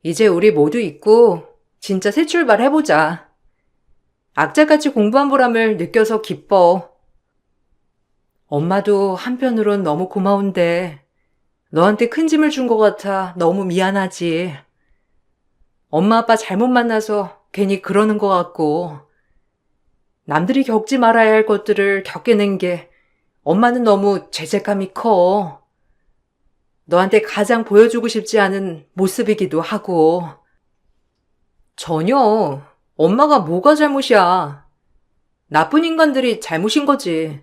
이제 우리 모두 있고 진짜 새 출발 해보자. 악자같이 공부한 보람을 느껴서 기뻐. 엄마도 한편으론 너무 고마운데 너한테 큰 짐을 준 것 같아 너무 미안하지. 엄마 아빠 잘못 만나서 괜히 그러는 것 같고 남들이 겪지 말아야 할 것들을 겪게 낸 게 엄마는 너무 죄책감이 커. 너한테 가장 보여주고 싶지 않은 모습이기도 하고. 전혀 엄마가 뭐가 잘못이야. 나쁜 인간들이 잘못인 거지.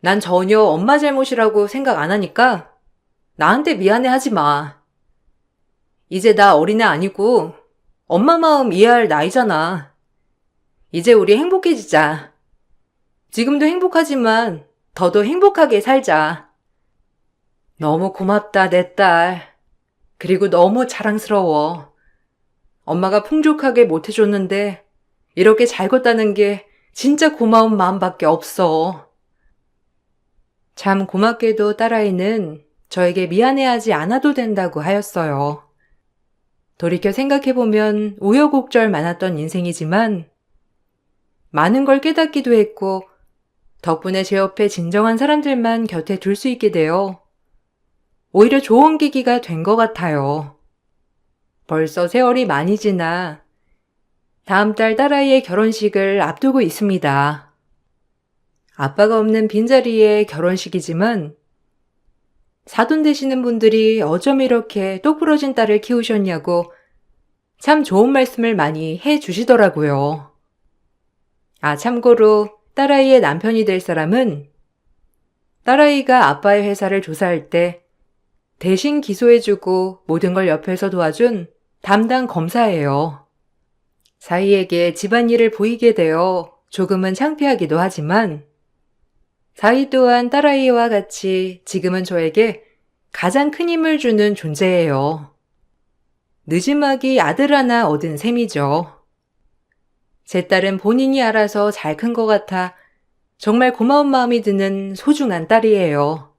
난 전혀 엄마 잘못이라고 생각 안 하니까 나한테 미안해 하지 마. 이제 나 어린애 아니고 엄마 마음 이해할 나이잖아. 이제 우리 행복해지자. 지금도 행복하지만 더더 행복하게 살자. 너무 고맙다, 내 딸. 그리고 너무 자랑스러워. 엄마가 풍족하게 못해줬는데 이렇게 잘 컸다는 게 진짜 고마운 마음밖에 없어. 참 고맙게도 딸아이는 저에게 미안해하지 않아도 된다고 하였어요. 돌이켜 생각해보면 우여곡절 많았던 인생이지만 많은 걸 깨닫기도 했고 덕분에 제 옆에 진정한 사람들만 곁에 둘 수 있게 되어 오히려 좋은 계기가 된 것 같아요. 벌써 세월이 많이 지나 다음 달 딸아이의 결혼식을 앞두고 있습니다. 아빠가 없는 빈자리의 결혼식이지만 사돈 되시는 분들이 어쩜 이렇게 똑부러진 딸을 키우셨냐고 참 좋은 말씀을 많이 해 주시더라고요. 참고로 딸아이의 남편이 될 사람은 딸아이가 아빠의 회사를 조사할 때 대신 기소해주고 모든 걸 옆에서 도와준 담당 검사예요. 사위에게 집안일을 보이게 되어 조금은 창피하기도 하지만 사위 또한 딸아이와 같이 지금은 저에게 가장 큰 힘을 주는 존재예요. 늦지막이 아들 하나 얻은 셈이죠. 제 딸은 본인이 알아서 잘 큰 것 같아 정말 고마운 마음이 드는 소중한 딸이에요.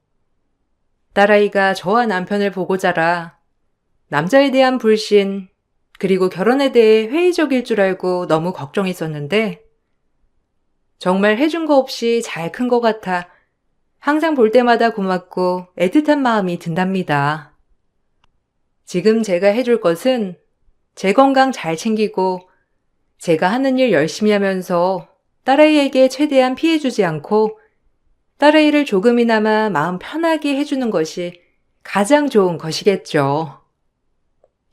딸아이가 저와 남편을 보고 자라 남자에 대한 불신, 그리고 결혼에 대해 회의적일 줄 알고 너무 걱정했었는데 정말 해준 거 없이 잘 큰 것 같아 항상 볼 때마다 고맙고 애틋한 마음이 든답니다. 지금 제가 해줄 것은 제 건강 잘 챙기고 제가 하는 일 열심히 하면서 딸아이에게 최대한 피해주지 않고 딸아이를 조금이나마 마음 편하게 해주는 것이 가장 좋은 것이겠죠.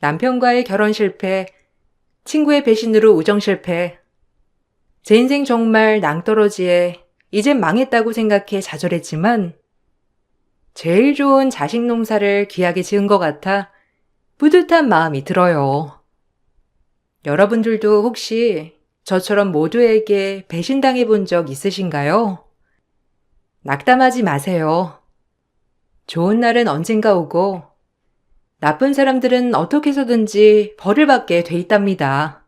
남편과의 결혼 실패, 친구의 배신으로 우정 실패, 제 인생 정말 낭떠러지에 이젠 망했다고 생각해 좌절했지만 제일 좋은 자식 농사를 귀하게 지은 것 같아 뿌듯한 마음이 들어요. 여러분들도 혹시 저처럼 모두에게 배신당해 본 적 있으신가요? 낙담하지 마세요. 좋은 날은 언젠가 오고 나쁜 사람들은 어떻게 해서든지 벌을 받게 돼 있답니다.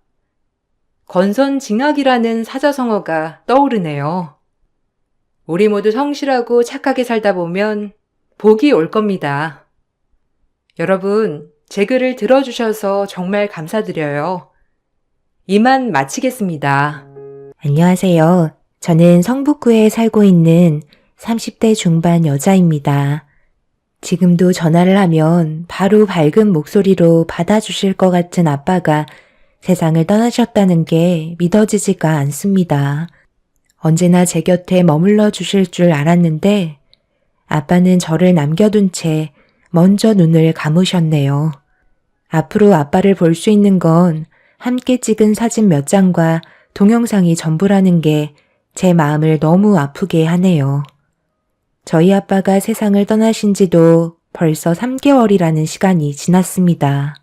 건선징악이라는 사자성어가 떠오르네요. 우리 모두 성실하고 착하게 살다 보면 복이 올 겁니다. 여러분, 제 글을 들어주셔서 정말 감사드려요. 이만 마치겠습니다. 안녕하세요. 저는 성북구에 살고 있는 30대 중반 여자입니다. 지금도 전화를 하면 바로 밝은 목소리로 받아주실 것 같은 아빠가 세상을 떠나셨다는 게 믿어지지가 않습니다. 언제나 제 곁에 머물러 주실 줄 알았는데 아빠는 저를 남겨둔 채 먼저 눈을 감으셨네요. 앞으로 아빠를 볼 수 있는 건 함께 찍은 사진 몇 장과 동영상이 전부라는 게 제 마음을 너무 아프게 하네요. 저희 아빠가 세상을 떠나신 지도 벌써 3개월이라는 시간이 지났습니다.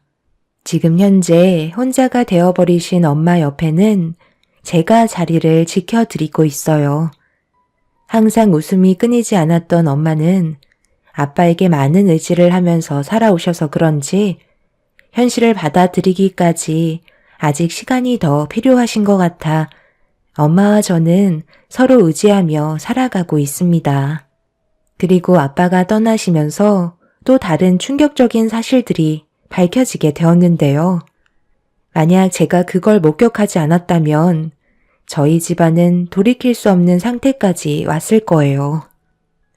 지금 현재 혼자가 되어버리신 엄마 옆에는 제가 자리를 지켜드리고 있어요. 항상 웃음이 끊이지 않았던 엄마는 아빠에게 많은 의지를 하면서 살아오셔서 그런지 현실을 받아들이기까지 아직 시간이 더 필요하신 것 같아 엄마와 저는 서로 의지하며 살아가고 있습니다. 그리고 아빠가 떠나시면서 또 다른 충격적인 사실들이 밝혀지게 되었는데요. 만약 제가 그걸 목격하지 않았다면 저희 집안은 돌이킬 수 없는 상태까지 왔을 거예요.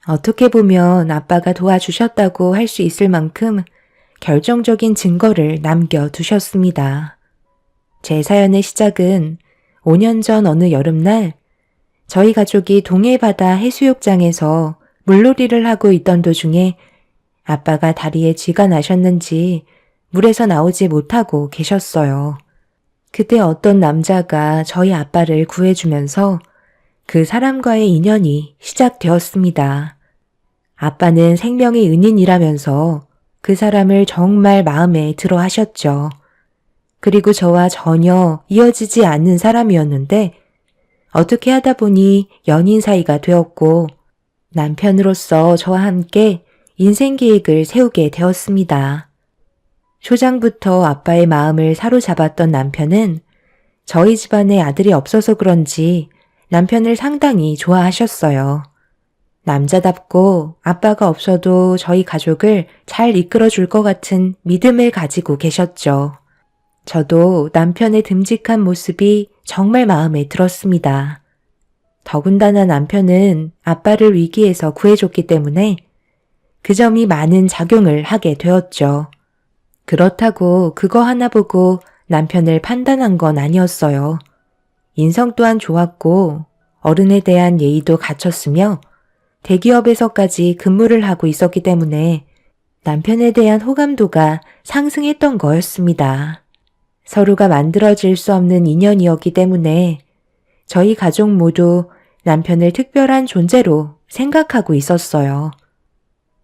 어떻게 보면 아빠가 도와주셨다고 할 수 있을 만큼 결정적인 증거를 남겨두셨습니다. 제 사연의 시작은 5년 전 어느 여름날 저희 가족이 동해바다 해수욕장에서 물놀이를 하고 있던 도중에 아빠가 다리에 쥐가 나셨는지 물에서 나오지 못하고 계셨어요. 그때 어떤 남자가 저희 아빠를 구해주면서 그 사람과의 인연이 시작되었습니다. 아빠는 생명의 은인이라면서 그 사람을 정말 마음에 들어 하셨죠. 그리고 저와 전혀 이어지지 않는 사람이었는데 어떻게 하다 보니 연인 사이가 되었고 남편으로서 저와 함께 인생 계획을 세우게 되었습니다. 초장부터 아빠의 마음을 사로잡았던 남편은 저희 집안에 아들이 없어서 그런지 남편을 상당히 좋아하셨어요. 남자답고 아빠가 없어도 저희 가족을 잘 이끌어 줄 것 같은 믿음을 가지고 계셨죠. 저도 남편의 듬직한 모습이 정말 마음에 들었습니다. 더군다나 남편은 아빠를 위기에서 구해줬기 때문에 그 점이 많은 작용을 하게 되었죠. 그렇다고 그거 하나 보고 남편을 판단한 건 아니었어요. 인성 또한 좋았고 어른에 대한 예의도 갖췄으며 대기업에서까지 근무를 하고 있었기 때문에 남편에 대한 호감도가 상승했던 거였습니다. 서로가 만들어질 수 없는 인연이었기 때문에 저희 가족 모두 남편을 특별한 존재로 생각하고 있었어요.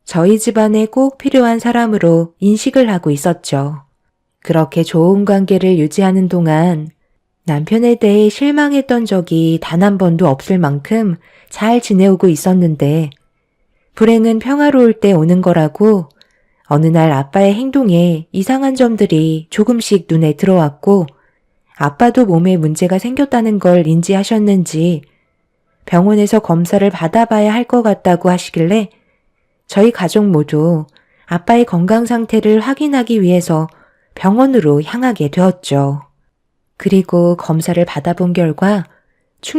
저희 집안에 꼭 필요한 사람으로 인식을 하고 있었죠. 그렇게 좋은 관계를 유지하는 동안 남편에 대해 실망했던 적이 단 한 번도 없을 만큼 잘 지내오고 있었는데 불행은 평화로울 때 오는 거라고 어느 날 아빠의 행동에 이상한 점들이 조금씩 눈에 들어왔고 아빠도 몸에 문제가 생겼다는 걸 인지하셨는지 병원에서 검사를 받아봐야 할 것 같다고 하시길래 저희 가족 모두 아빠의 건강 상태를 확인하기 위해서 병원으로 향하게 되었죠. 그리고 검사를 받아본 결과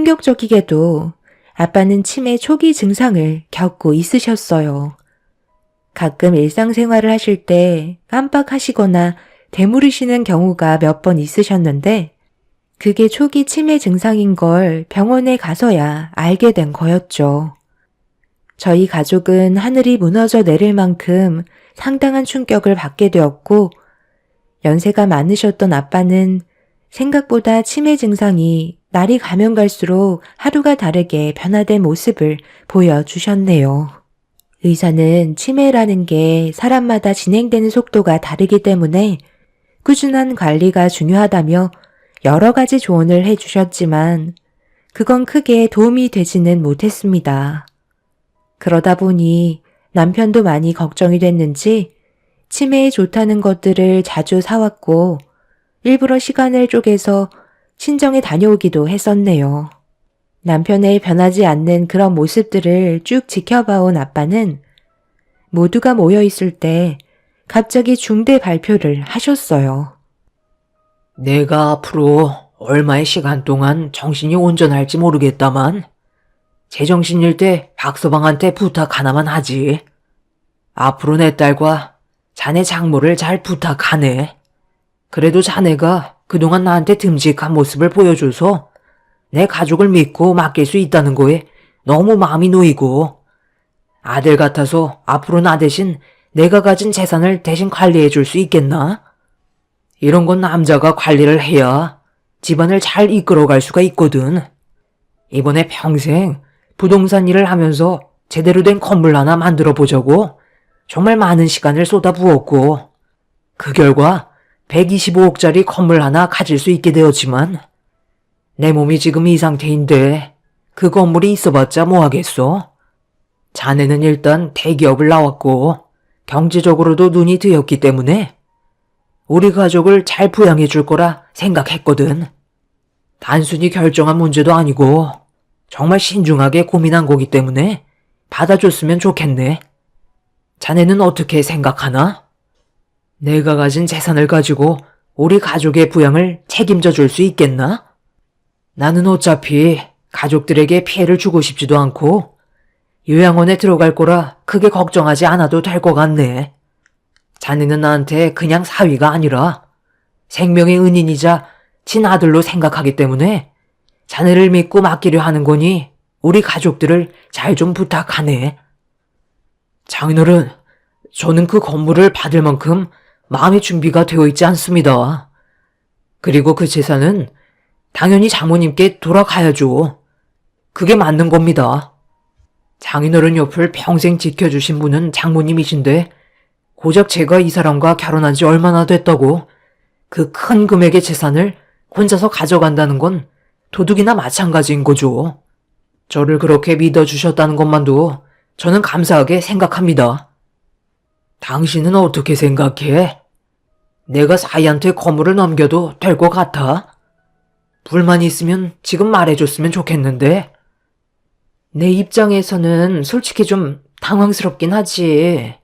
충격적이게도 아빠는 치매 초기 증상을 겪고 있으셨어요. 가끔 일상생활을 하실 때 깜빡하시거나 되물으시는 경우가 몇 번 있으셨는데 그게 초기 치매 증상인 걸 병원에 가서야 알게 된 거였죠. 저희 가족은 하늘이 무너져 내릴 만큼 상당한 충격을 받게 되었고 연세가 많으셨던 아빠는 생각보다 치매 증상이 날이 가면 갈수록 하루가 다르게 변화된 모습을 보여주셨네요. 의사는 치매라는 게 사람마다 진행되는 속도가 다르기 때문에 꾸준한 관리가 중요하다며 여러 가지 조언을 해주셨지만 그건 크게 도움이 되지는 못했습니다. 그러다 보니 남편도 많이 걱정이 됐는지 치매에 좋다는 것들을 자주 사왔고 일부러 시간을 쪼개서 친정에 다녀오기도 했었네요. 남편의 변하지 않는 그런 모습들을 쭉 지켜봐온 아빠는 모두가 모여있을 때 갑자기 중대 발표를 하셨어요. 내가 앞으로 얼마의 시간 동안 정신이 온전할지 모르겠다만 제정신일 때 박서방한테 부탁 하나만 하지. 앞으로 내 딸과 자네 장모를 잘 부탁하네. 그래도 자네가 그동안 나한테 듬직한 모습을 보여줘서 내 가족을 믿고 맡길 수 있다는 거에 너무 마음이 놓이고 아들 같아서 앞으로 나 대신 내가 가진 재산을 대신 관리해 줄 수 있겠나? 이런 건 남자가 관리를 해야 집안을 잘 이끌어갈 수가 있거든. 이번에 평생 부동산 일을 하면서 제대로 된 건물 하나 만들어 보자고 정말 많은 시간을 쏟아부었고 그 결과 125억짜리 건물 하나 가질 수 있게 되었지만 내 몸이 지금 이 상태인데 그 건물이 있어봤자 뭐하겠어? 자네는 일단 대기업을 나왔고 경제적으로도 눈이 뜨였기 때문에 우리 가족을 잘 부양해 줄 거라 생각했거든. 단순히 결정한 문제도 아니고 정말 신중하게 고민한 거기 때문에 받아줬으면 좋겠네. 자네는 어떻게 생각하나? 내가 가진 재산을 가지고 우리 가족의 부양을 책임져 줄 수 있겠나? 나는 어차피 가족들에게 피해를 주고 싶지도 않고 요양원에 들어갈 거라 크게 걱정하지 않아도 될 것 같네. 자네는 나한테 그냥 사위가 아니라 생명의 은인이자 친아들로 생각하기 때문에 자네를 믿고 맡기려 하는 거니 우리 가족들을 잘 좀 부탁하네. 장인어른, 저는 그 건물을 받을 만큼 마음의 준비가 되어 있지 않습니다. 그리고 그 재산은 당연히 장모님께 돌아가야죠. 그게 맞는 겁니다. 장인어른 옆을 평생 지켜주신 분은 장모님이신데 고작 제가 이 사람과 결혼한 지 얼마나 됐다고 그 큰 금액의 재산을 혼자서 가져간다는 건 도둑이나 마찬가지인 거죠. 저를 그렇게 믿어주셨다는 것만도 저는 감사하게 생각합니다. 당신은 어떻게 생각해? 내가 사이한테 건물을 넘겨도 될 것 같아? 불만이 있으면 지금 말해줬으면 좋겠는데. 내 입장에서는 솔직히 좀 당황스럽긴 하지.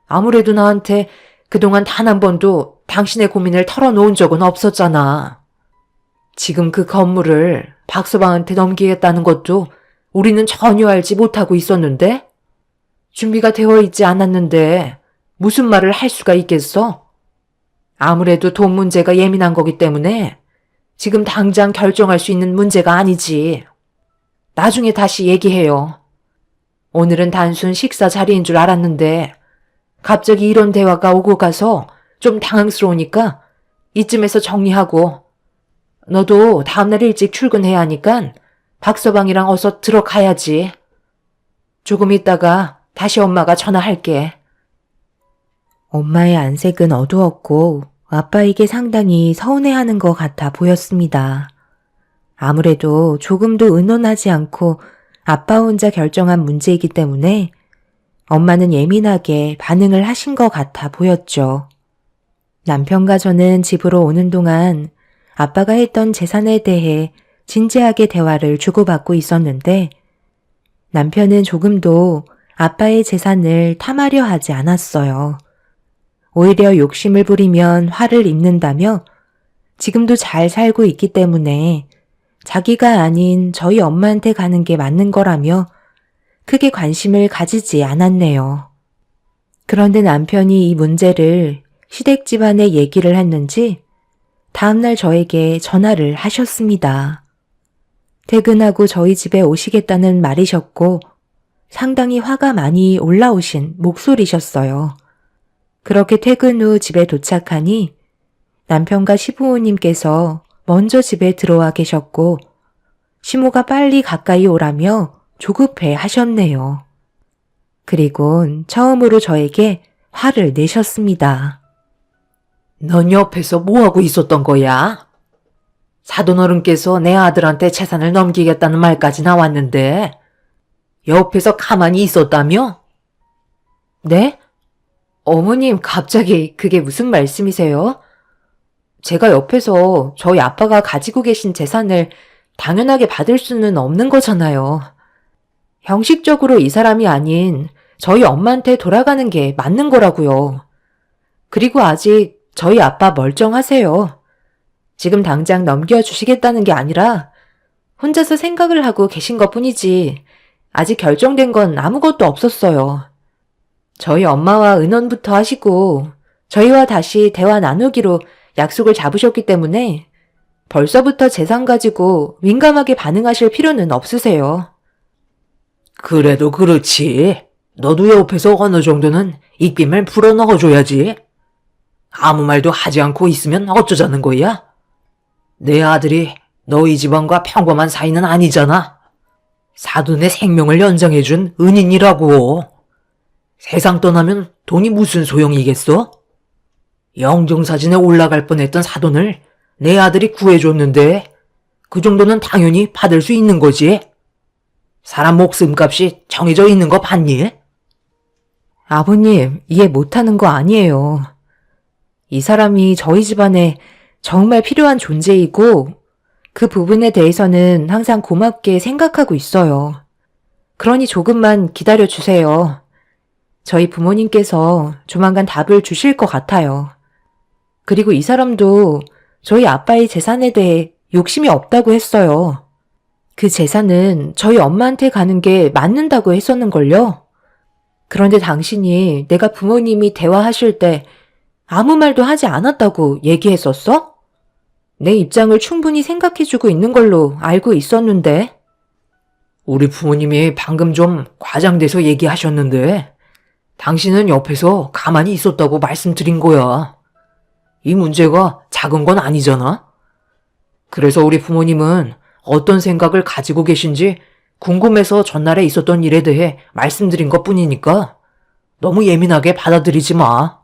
아무래도 나한테 그동안 단 한 번도 당신의 고민을 털어놓은 적은 없었잖아. 지금 그 건물을 박서방한테 넘기겠다는 것도 우리는 전혀 알지 못하고 있었는데? 준비가 되어 있지 않았는데 무슨 말을 할 수가 있겠어? 아무래도 돈 문제가 예민한 거기 때문에 지금 당장 결정할 수 있는 문제가 아니지. 나중에 다시 얘기해요. 오늘은 단순 식사 자리인 줄 알았는데 갑자기 이런 대화가 오고 가서 좀 당황스러우니까 이쯤에서 정리하고 너도 다음날 일찍 출근해야 하니까 박서방이랑 어서 들어가야지. 조금 있다가 다시 엄마가 전화할게. 엄마의 안색은 어두웠고 아빠에게 상당히 서운해하는 것 같아 보였습니다. 아무래도 조금도 의논하지 않고 아빠 혼자 결정한 문제이기 때문에 엄마는 예민하게 반응을 하신 것 같아 보였죠. 남편과 저는 집으로 오는 동안 아빠가 했던 재산에 대해 진지하게 대화를 주고받고 있었는데 남편은 조금도 아빠의 재산을 탐하려 하지 않았어요. 오히려 욕심을 부리면 화를 입는다며 지금도 잘 살고 있기 때문에 자기가 아닌 저희 엄마한테 가는 게 맞는 거라며 크게 관심을 가지지 않았네요. 그런데 남편이 이 문제를 시댁 집안에 얘기를 했는지 다음날 저에게 전화를 하셨습니다. 퇴근하고 저희 집에 오시겠다는 말이셨고 상당히 화가 많이 올라오신 목소리셨어요. 그렇게 퇴근 후 집에 도착하니 남편과 시부모님께서 먼저 집에 들어와 계셨고 시모가 빨리 가까이 오라며 조급해 하셨네요. 그리곤 처음으로 저에게 화를 내셨습니다. 넌 옆에서 뭐하고 있었던 거야? 사돈어른께서 내 아들한테 재산을 넘기겠다는 말까지 나왔는데 옆에서 가만히 있었다며? 네? 어머님, 갑자기 그게 무슨 말씀이세요? 제가 옆에서 저희 아빠가 가지고 계신 재산을 당연하게 받을 수는 없는 거잖아요. 형식적으로 이 사람이 아닌 저희 엄마한테 돌아가는 게 맞는 거라고요. 그리고 아직 저희 아빠 멀쩡하세요. 지금 당장 넘겨주시겠다는 게 아니라 혼자서 생각을 하고 계신 것뿐이지 아직 결정된 건 아무것도 없었어요. 저희 엄마와 의논부터 하시고 저희와 다시 대화 나누기로 약속을 잡으셨기 때문에 벌써부터 재산 가지고 민감하게 반응하실 필요는 없으세요. 그래도 그렇지. 너도 옆에서 어느 정도는 입김을 불어넣어줘야지. 아무 말도 하지 않고 있으면 어쩌자는 거야? 내 아들이 너희 집안과 평범한 사이는 아니잖아. 사돈의 생명을 연장해준 은인이라고. 세상 떠나면 돈이 무슨 소용이겠어? 영정사진에 올라갈 뻔했던 사돈을 내 아들이 구해줬는데 그 정도는 당연히 받을 수 있는 거지. 사람 목숨값이 정해져 있는 거 봤니? 아버님, 이해 못하는 거 아니에요. 이 사람이 저희 집안에 정말 필요한 존재이고 그 부분에 대해서는 항상 고맙게 생각하고 있어요. 그러니 조금만 기다려주세요. 저희 부모님께서 조만간 답을 주실 것 같아요. 그리고 이 사람도 저희 아빠의 재산에 대해 욕심이 없다고 했어요. 그 재산은 저희 엄마한테 가는 게 맞는다고 했었는걸요. 그런데 당신이 내가 부모님이 대화하실 때 아무 말도 하지 않았다고 얘기했었어? 내 입장을 충분히 생각해주고 있는 걸로 알고 있었는데. 우리 부모님이 방금 좀 과장돼서 얘기하셨는데 당신은 옆에서 가만히 있었다고 말씀드린 거야. 이 문제가 작은 건 아니잖아? 그래서 우리 부모님은 어떤 생각을 가지고 계신지 궁금해서 전날에 있었던 일에 대해 말씀드린 것 뿐이니까 너무 예민하게 받아들이지 마.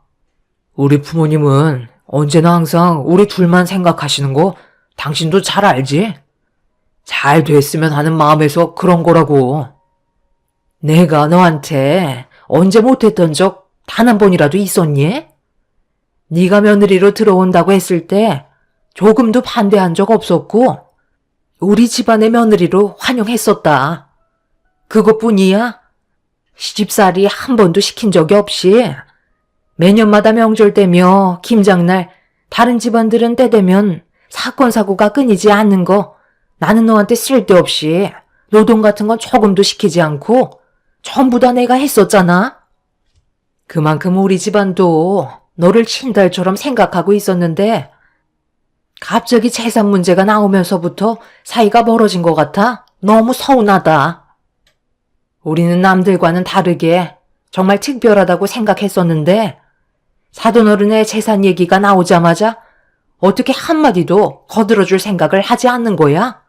우리 부모님은 언제나 항상 우리 둘만 생각하시는 거 당신도 잘 알지? 잘 됐으면 하는 마음에서 그런 거라고. 내가 너한테 언제 못했던 적 단 한 번이라도 있었니? 네가 며느리로 들어온다고 했을 때 조금도 반대한 적 없었고 우리 집안의 며느리로 환영했었다. 그것뿐이야? 시집살이 한 번도 시킨 적이 없이 매년마다 명절 때며 김장날 다른 집안들은 때 되면 사건 사고가 끊이지 않는 거 나는 너한테 쓸데없이 노동 같은 건 조금도 시키지 않고 전부 다 내가 했었잖아. 그만큼 우리 집안도 너를 친달처럼 생각하고 있었는데 갑자기 재산 문제가 나오면서부터 사이가 멀어진 것 같아 너무 서운하다. 우리는 남들과는 다르게 정말 특별하다고 생각했었는데 사돈어른의 재산 얘기가 나오자마자 어떻게 한마디도 거들어줄 생각을 하지 않는 거야?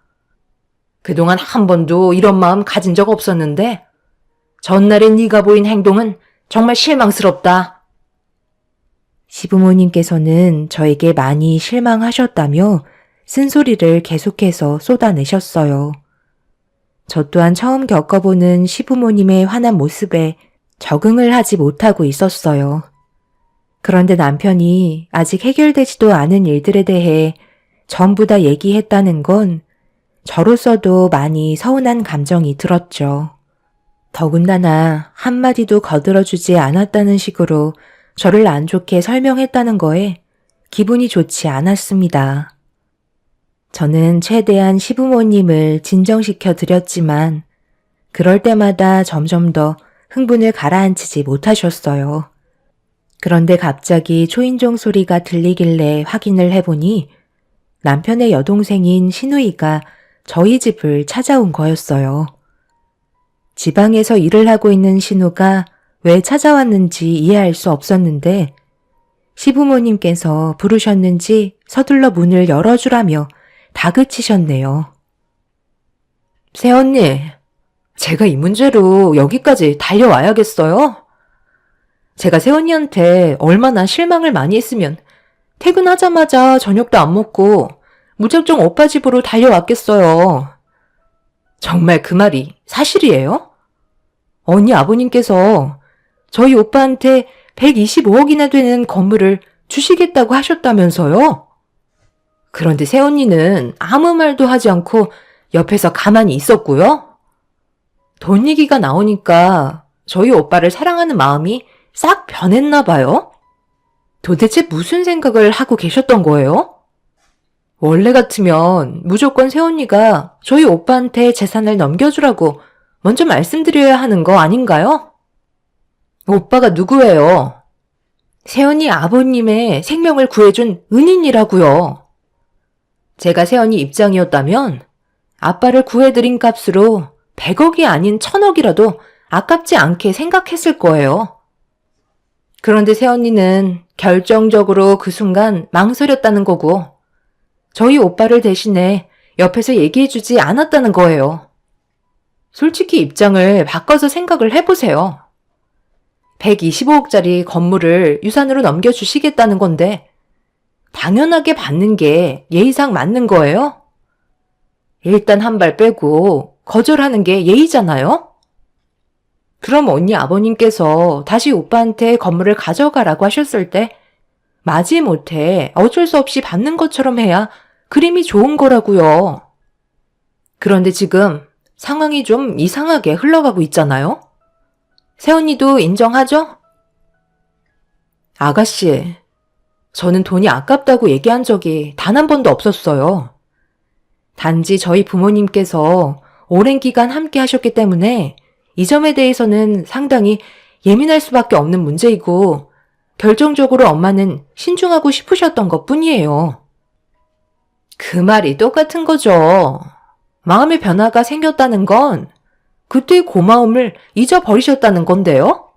그동안 한 번도 이런 마음 가진 적 없었는데 전날에 네가 보인 행동은 정말 실망스럽다. 시부모님께서는 저에게 많이 실망하셨다며 쓴소리를 계속해서 쏟아내셨어요. 저 또한 처음 겪어보는 시부모님의 화난 모습에 적응을 하지 못하고 있었어요. 그런데 남편이 아직 해결되지도 않은 일들에 대해 전부 다 얘기했다는 건 저로서도 많이 서운한 감정이 들었죠. 더군다나 한마디도 거들어주지 않았다는 식으로 저를 안 좋게 설명했다는 거에 기분이 좋지 않았습니다. 저는 최대한 시부모님을 진정시켜 드렸지만 그럴 때마다 점점 더 흥분을 가라앉히지 못하셨어요. 그런데 갑자기 초인종 소리가 들리길래 확인을 해보니 남편의 여동생인 신우이가 저희 집을 찾아온 거였어요. 지방에서 일을 하고 있는 신우가 왜 찾아왔는지 이해할 수 없었는데 시부모님께서 부르셨는지 서둘러 문을 열어주라며 다그치셨네요. 새언니, 제가 이 문제로 여기까지 달려와야겠어요? 제가 새언니한테 얼마나 실망을 많이 했으면 퇴근하자마자 저녁도 안 먹고 무작정 오빠 집으로 달려왔겠어요. 정말 그 말이 사실이에요? 언니 아버님께서 저희 오빠한테 125억이나 되는 건물을 주시겠다고 하셨다면서요? 그런데 새언니는 아무 말도 하지 않고 옆에서 가만히 있었고요. 돈 얘기가 나오니까 저희 오빠를 사랑하는 마음이 싹 변했나 봐요. 도대체 무슨 생각을 하고 계셨던 거예요? 원래 같으면 무조건 새언니가 저희 오빠한테 재산을 넘겨주라고 먼저 말씀드려야 하는 거 아닌가요? 오빠가 누구예요? 새언니 아버님의 생명을 구해준 은인이라고요. 제가 새언니 입장이었다면 아빠를 구해드린 값으로 100억이 아닌 1000억이라도 아깝지 않게 생각했을 거예요. 그런데 새언니는 결정적으로 그 순간 망설였다는 거고 저희 오빠를 대신해 옆에서 얘기해주지 않았다는 거예요. 솔직히 입장을 바꿔서 생각을 해보세요. 125억짜리 건물을 유산으로 넘겨주시겠다는 건데 당연하게 받는 게 예의상 맞는 거예요? 일단 한 발 빼고 거절하는 게 예의잖아요? 그럼 언니 아버님께서 다시 오빠한테 건물을 가져가라고 하셨을 때 마지못해 어쩔 수 없이 받는 것처럼 해야 그림이 좋은 거라고요. 그런데 지금 상황이 좀 이상하게 흘러가고 있잖아요? 새언니도 인정하죠? 아가씨, 저는 돈이 아깝다고 얘기한 적이 단 한 번도 없었어요. 단지 저희 부모님께서 오랜 기간 함께 하셨기 때문에 이 점에 대해서는 상당히 예민할 수밖에 없는 문제이고 결정적으로 엄마는 신중하고 싶으셨던 것 뿐이에요. 그 말이 똑같은 거죠. 마음의 변화가 생겼다는 건 그때의 고마움을 잊어버리셨다는 건데요.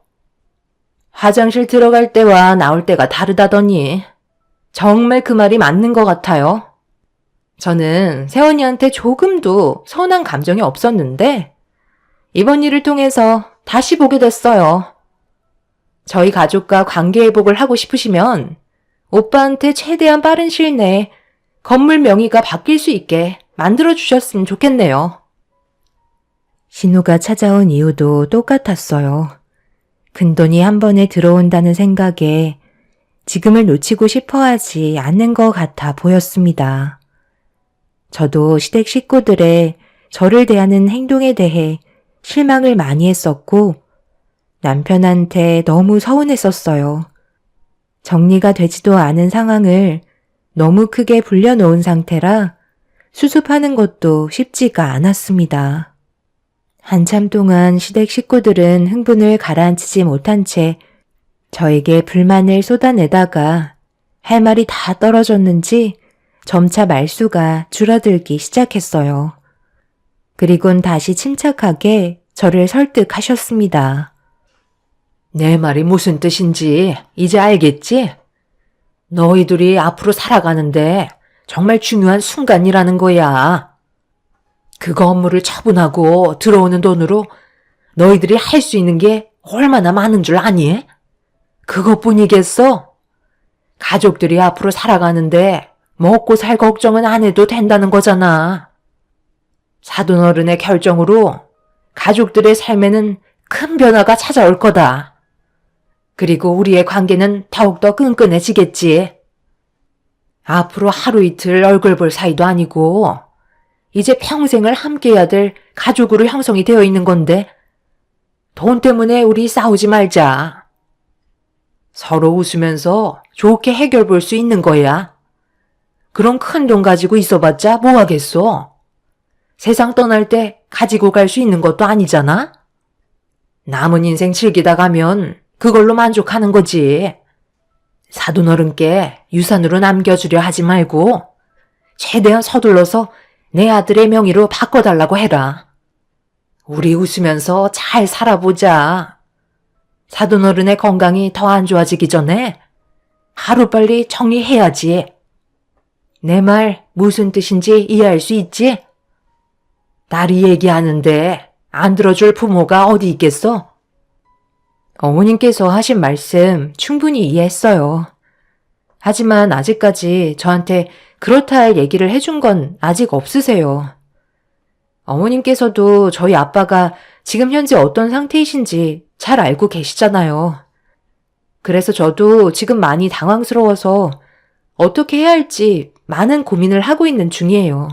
화장실 들어갈 때와 나올 때가 다르다더니 정말 그 말이 맞는 것 같아요. 저는 새언니한테 조금도 서운한 감정이 없었는데 이번 일을 통해서 다시 보게 됐어요. 저희 가족과 관계 회복을 하고 싶으시면 오빠한테 최대한 빠른 시일 내에 건물 명의가 바뀔 수 있게 만들어주셨으면 좋겠네요. 신우가 찾아온 이유도 똑같았어요. 큰돈이 한 번에 들어온다는 생각에 지금을 놓치고 싶어 하지 않는 것 같아 보였습니다. 저도 시댁 식구들의 저를 대하는 행동에 대해 실망을 많이 했었고 남편한테 너무 서운했었어요. 정리가 되지도 않은 상황을 너무 크게 불려놓은 상태라 수습하는 것도 쉽지가 않았습니다. 한참 동안 시댁 식구들은 흥분을 가라앉히지 못한 채 저에게 불만을 쏟아내다가 할 말이 다 떨어졌는지 점차 말수가 줄어들기 시작했어요. 그리곤 다시 침착하게 저를 설득하셨습니다. 내 말이 무슨 뜻인지 이제 알겠지? 너희들이 앞으로 살아가는데 정말 중요한 순간이라는 거야. 그 건물을 처분하고 들어오는 돈으로 너희들이 할 수 있는 게 얼마나 많은 줄 아니? 그것뿐이겠어? 가족들이 앞으로 살아가는데 먹고 살 걱정은 안 해도 된다는 거잖아. 사돈어른의 결정으로 가족들의 삶에는 큰 변화가 찾아올 거다. 그리고 우리의 관계는 더욱더 끈끈해지겠지. 앞으로 하루 이틀 얼굴 볼 사이도 아니고 이제 평생을 함께해야 될 가족으로 형성이 되어 있는 건데 돈 때문에 우리 싸우지 말자. 서로 웃으면서 좋게 해결 볼 수 있는 거야. 그런 큰 돈 가지고 있어봤자 뭐 하겠어. 세상 떠날 때 가지고 갈 수 있는 것도 아니잖아. 남은 인생 즐기다 가면 그걸로 만족하는 거지. 사돈어른께 유산으로 남겨주려 하지 말고 최대한 서둘러서 내 아들의 명의로 바꿔달라고 해라. 우리 웃으면서 잘 살아보자. 사돈어른의 건강이 더 안 좋아지기 전에 하루빨리 정리해야지. 내 말 무슨 뜻인지 이해할 수 있지? 딸이 얘기하는데 안 들어줄 부모가 어디 있겠어? 어머님께서 하신 말씀 충분히 이해했어요. 하지만 아직까지 저한테 그렇다 할 얘기를 해준 건 아직 없으세요. 어머님께서도 저희 아빠가 지금 현재 어떤 상태이신지 잘 알고 계시잖아요. 그래서 저도 지금 많이 당황스러워서 어떻게 해야 할지 많은 고민을 하고 있는 중이에요.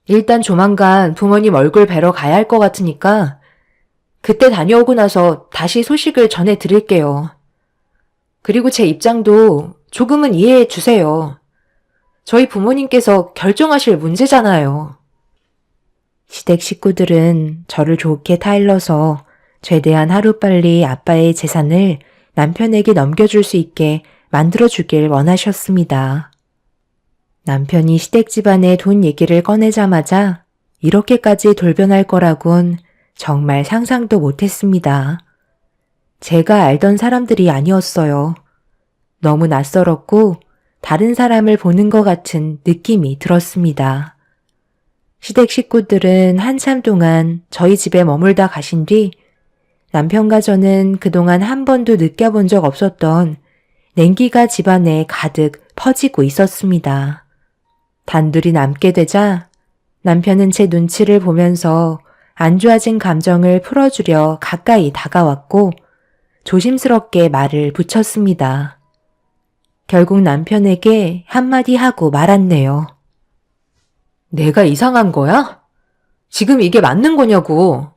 일단 조만간 부모님 얼굴 뵈러 가야 할 것 같으니까 그때 다녀오고 나서 다시 소식을 전해드릴게요. 그리고 제 입장도 조금은 이해해 주세요. 저희 부모님께서 결정하실 문제잖아요. 시댁 식구들은 저를 좋게 타일러서 최대한 하루빨리 아빠의 재산을 남편에게 넘겨줄 수 있게 만들어주길 원하셨습니다. 남편이 시댁 집안의 돈 얘기를 꺼내자마자 이렇게까지 돌변할 거라곤 정말 상상도 못했습니다. 제가 알던 사람들이 아니었어요. 너무 낯설었고 다른 사람을 보는 것 같은 느낌이 들었습니다. 시댁 식구들은 한참 동안 저희 집에 머물다 가신 뒤 남편과 저는 그동안 한 번도 느껴본 적 없었던 냉기가 집안에 가득 퍼지고 있었습니다. 단둘이 남게 되자 남편은 제 눈치를 보면서 안 좋아진 감정을 풀어주려 가까이 다가왔고 조심스럽게 말을 붙였습니다. 결국 남편에게 한마디 하고 말았네요. 내가 이상한 거야? 지금 이게 맞는 거냐고.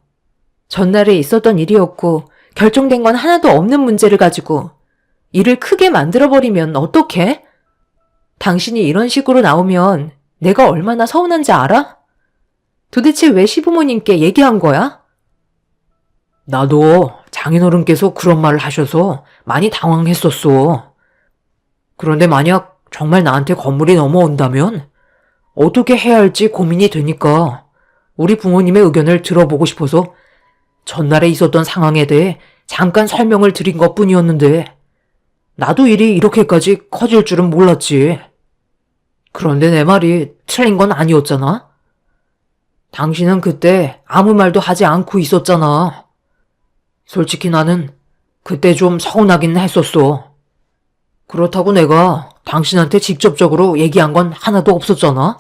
전날에 있었던 일이었고 결정된 건 하나도 없는 문제를 가지고 일을 크게 만들어버리면 어떡해? 당신이 이런 식으로 나오면 내가 얼마나 서운한지 알아? 도대체 왜 시부모님께 얘기한 거야? 나도 장인어른께서 그런 말을 하셔서 많이 당황했었어. 그런데 만약 정말 나한테 건물이 넘어온다면 어떻게 해야 할지 고민이 되니까 우리 부모님의 의견을 들어보고 싶어서 전날에 있었던 상황에 대해 잠깐 설명을 드린 것뿐이었는데 나도 일이 이렇게까지 커질 줄은 몰랐지. 그런데 내 말이 틀린 건 아니었잖아. 당신은 그때 아무 말도 하지 않고 있었잖아. 솔직히 나는 그때 좀 서운하긴 했었어. 그렇다고 내가 당신한테 직접적으로 얘기한 건 하나도 없었잖아.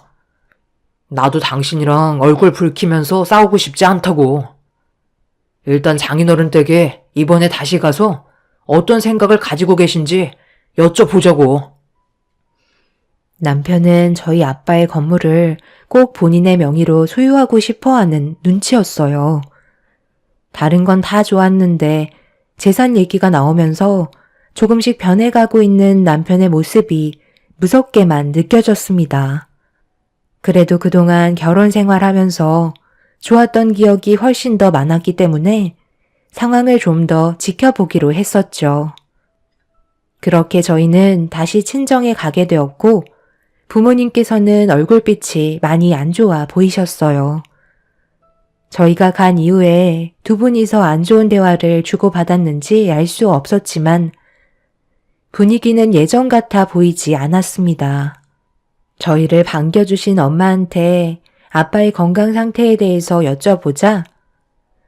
나도 당신이랑 얼굴 붉히면서 싸우고 싶지 않다고. 일단 장인어른 댁에 이번에 다시 가서 어떤 생각을 가지고 계신지 여쭤보자고. 남편은 저희 아빠의 건물을 꼭 본인의 명의로 소유하고 싶어 하는 눈치였어요. 다른 건 다 좋았는데 재산 얘기가 나오면서 조금씩 변해가고 있는 남편의 모습이 무섭게만 느껴졌습니다. 그래도 그동안 결혼 생활하면서 좋았던 기억이 훨씬 더 많았기 때문에 상황을 좀 더 지켜보기로 했었죠. 그렇게 저희는 다시 친정에 가게 되었고 부모님께서는 얼굴빛이 많이 안 좋아 보이셨어요. 저희가 간 이후에 두 분이서 안 좋은 대화를 주고받았는지 알 수 없었지만 분위기는 예전 같아 보이지 않았습니다. 저희를 반겨주신 엄마한테 아빠의 건강 상태에 대해서 여쭤보자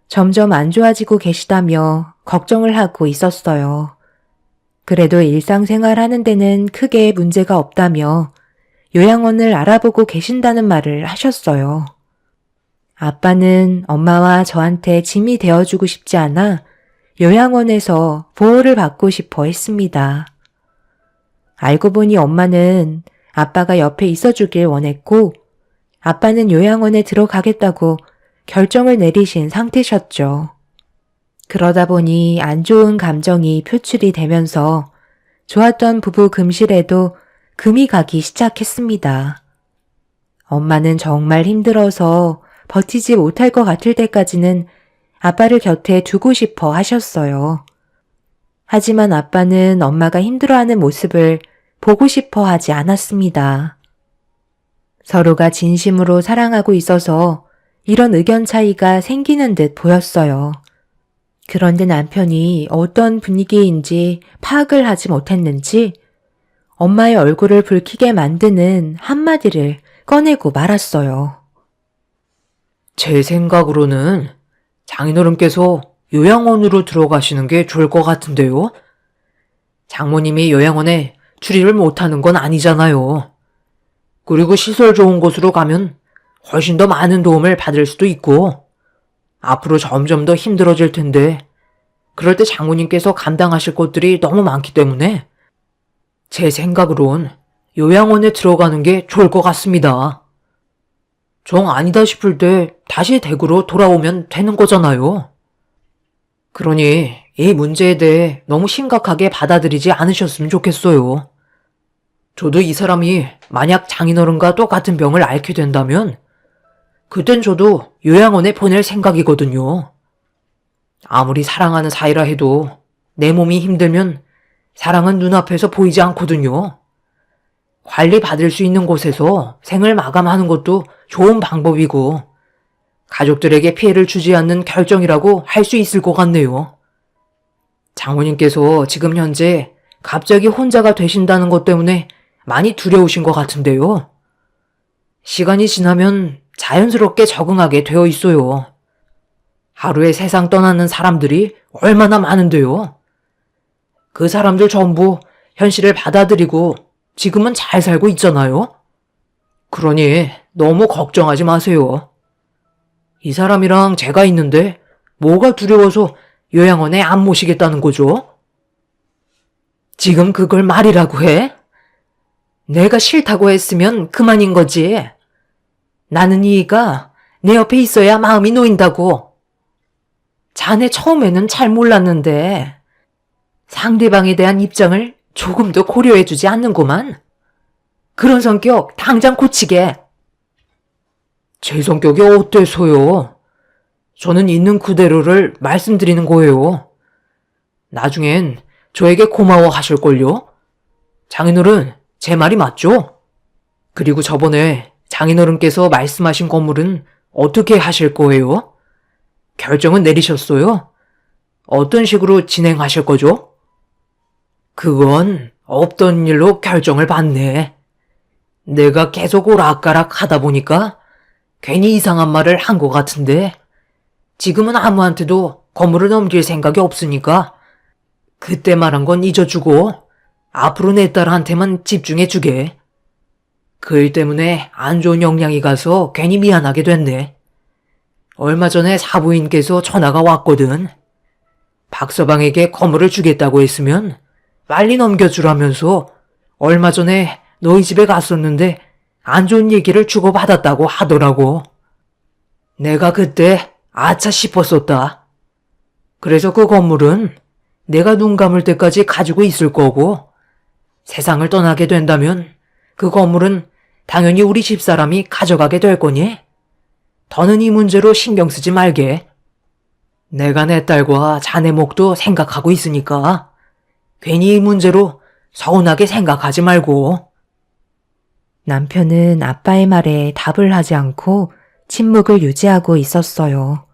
점점 안 좋아지고 계시다며 걱정을 하고 있었어요. 그래도 일상생활 하는 데는 크게 문제가 없다며 요양원을 알아보고 계신다는 말을 하셨어요. 아빠는 엄마와 저한테 짐이 되어주고 싶지 않아 요양원에서 보호를 받고 싶어 했습니다. 알고 보니 엄마는 아빠가 옆에 있어주길 원했고 아빠는 요양원에 들어가겠다고 결정을 내리신 상태셨죠. 그러다 보니 안 좋은 감정이 표출이 되면서 좋았던 부부 금실에도 금이 가기 시작했습니다. 엄마는 정말 힘들어서 버티지 못할 것 같을 때까지는 아빠를 곁에 두고 싶어 하셨어요. 하지만 아빠는 엄마가 힘들어하는 모습을 보고 싶어 하지 않았습니다. 서로가 진심으로 사랑하고 있어서 이런 의견 차이가 생기는 듯 보였어요. 그런데 남편이 어떤 분위기인지 파악을 하지 못했는지 엄마의 얼굴을 붉히게 만드는 한마디를 꺼내고 말았어요. 제 생각으로는 장인어른께서 요양원으로 들어가시는 게 좋을 것 같은데요. 장모님이 요양원에 출입을 못하는 건 아니잖아요. 그리고 시설 좋은 곳으로 가면 훨씬 더 많은 도움을 받을 수도 있고 앞으로 점점 더 힘들어질 텐데 그럴 때 장모님께서 감당하실 것들이 너무 많기 때문에 제 생각으론 요양원에 들어가는 게 좋을 것 같습니다. 정 아니다 싶을 때 다시 댁으로 돌아오면 되는 거잖아요. 그러니 이 문제에 대해 너무 심각하게 받아들이지 않으셨으면 좋겠어요. 저도 이 사람이 만약 장인어른과 똑같은 병을 앓게 된다면 그땐 저도 요양원에 보낼 생각이거든요. 아무리 사랑하는 사이라 해도 내 몸이 힘들면 사랑은 눈앞에서 보이지 않거든요. 관리받을 수 있는 곳에서 생을 마감하는 것도 좋은 방법이고 가족들에게 피해를 주지 않는 결정이라고 할 수 있을 것 같네요. 장모님께서 지금 현재 갑자기 혼자가 되신다는 것 때문에 많이 두려우신 것 같은데요. 시간이 지나면 자연스럽게 적응하게 되어 있어요. 하루에 세상 떠나는 사람들이 얼마나 많은데요. 그 사람들 전부 현실을 받아들이고 지금은 잘 살고 있잖아요. 그러니 너무 걱정하지 마세요. 이 사람이랑 제가 있는데 뭐가 두려워서 요양원에 안 모시겠다는 거죠? 지금 그걸 말이라고 해? 내가 싫다고 했으면 그만인 거지. 나는 이이가 내 옆에 있어야 마음이 놓인다고. 자네 처음에는 잘 몰랐는데 상대방에 대한 입장을 조금도 고려해주지 않는구만. 그런 성격 당장 고치게. 제 성격이 어때서요? 저는 있는 그대로를 말씀드리는 거예요. 나중엔 저에게 고마워하실걸요? 장인어른, 제 말이 맞죠? 그리고 저번에 장인어른께서 말씀하신 건물은 어떻게 하실 거예요? 결정은 내리셨어요? 어떤 식으로 진행하실 거죠? 그건 없던 일로 결정을 받네. 내가 계속 오락가락 하다 보니까 괜히 이상한 말을 한 것 같은데 지금은 아무한테도 건물을 넘길 생각이 없으니까 그때 말한 건 잊어주고 앞으로 내 딸한테만 집중해주게. 그 일 때문에 안 좋은 영향이 가서 괜히 미안하게 됐네. 얼마 전에 사부인께서 전화가 왔거든. 박서방에게 건물을 주겠다고 했으면 빨리 넘겨주라면서 얼마 전에 너희 집에 갔었는데 안 좋은 얘기를 주고받았다고 하더라고. 내가 그때 아차 싶었었다. 그래서 그 건물은 내가 눈 감을 때까지 가지고 있을 거고, 세상을 떠나게 된다면 그 건물은 당연히 우리 집사람이 가져가게 될 거니? 더는 이 문제로 신경 쓰지 말게. 내가 내 딸과 자네 목도 생각하고 있으니까 괜히 이 문제로 서운하게 생각하지 말고. 남편은 아빠의 말에 답을 하지 않고 침묵을 유지하고 있었어요.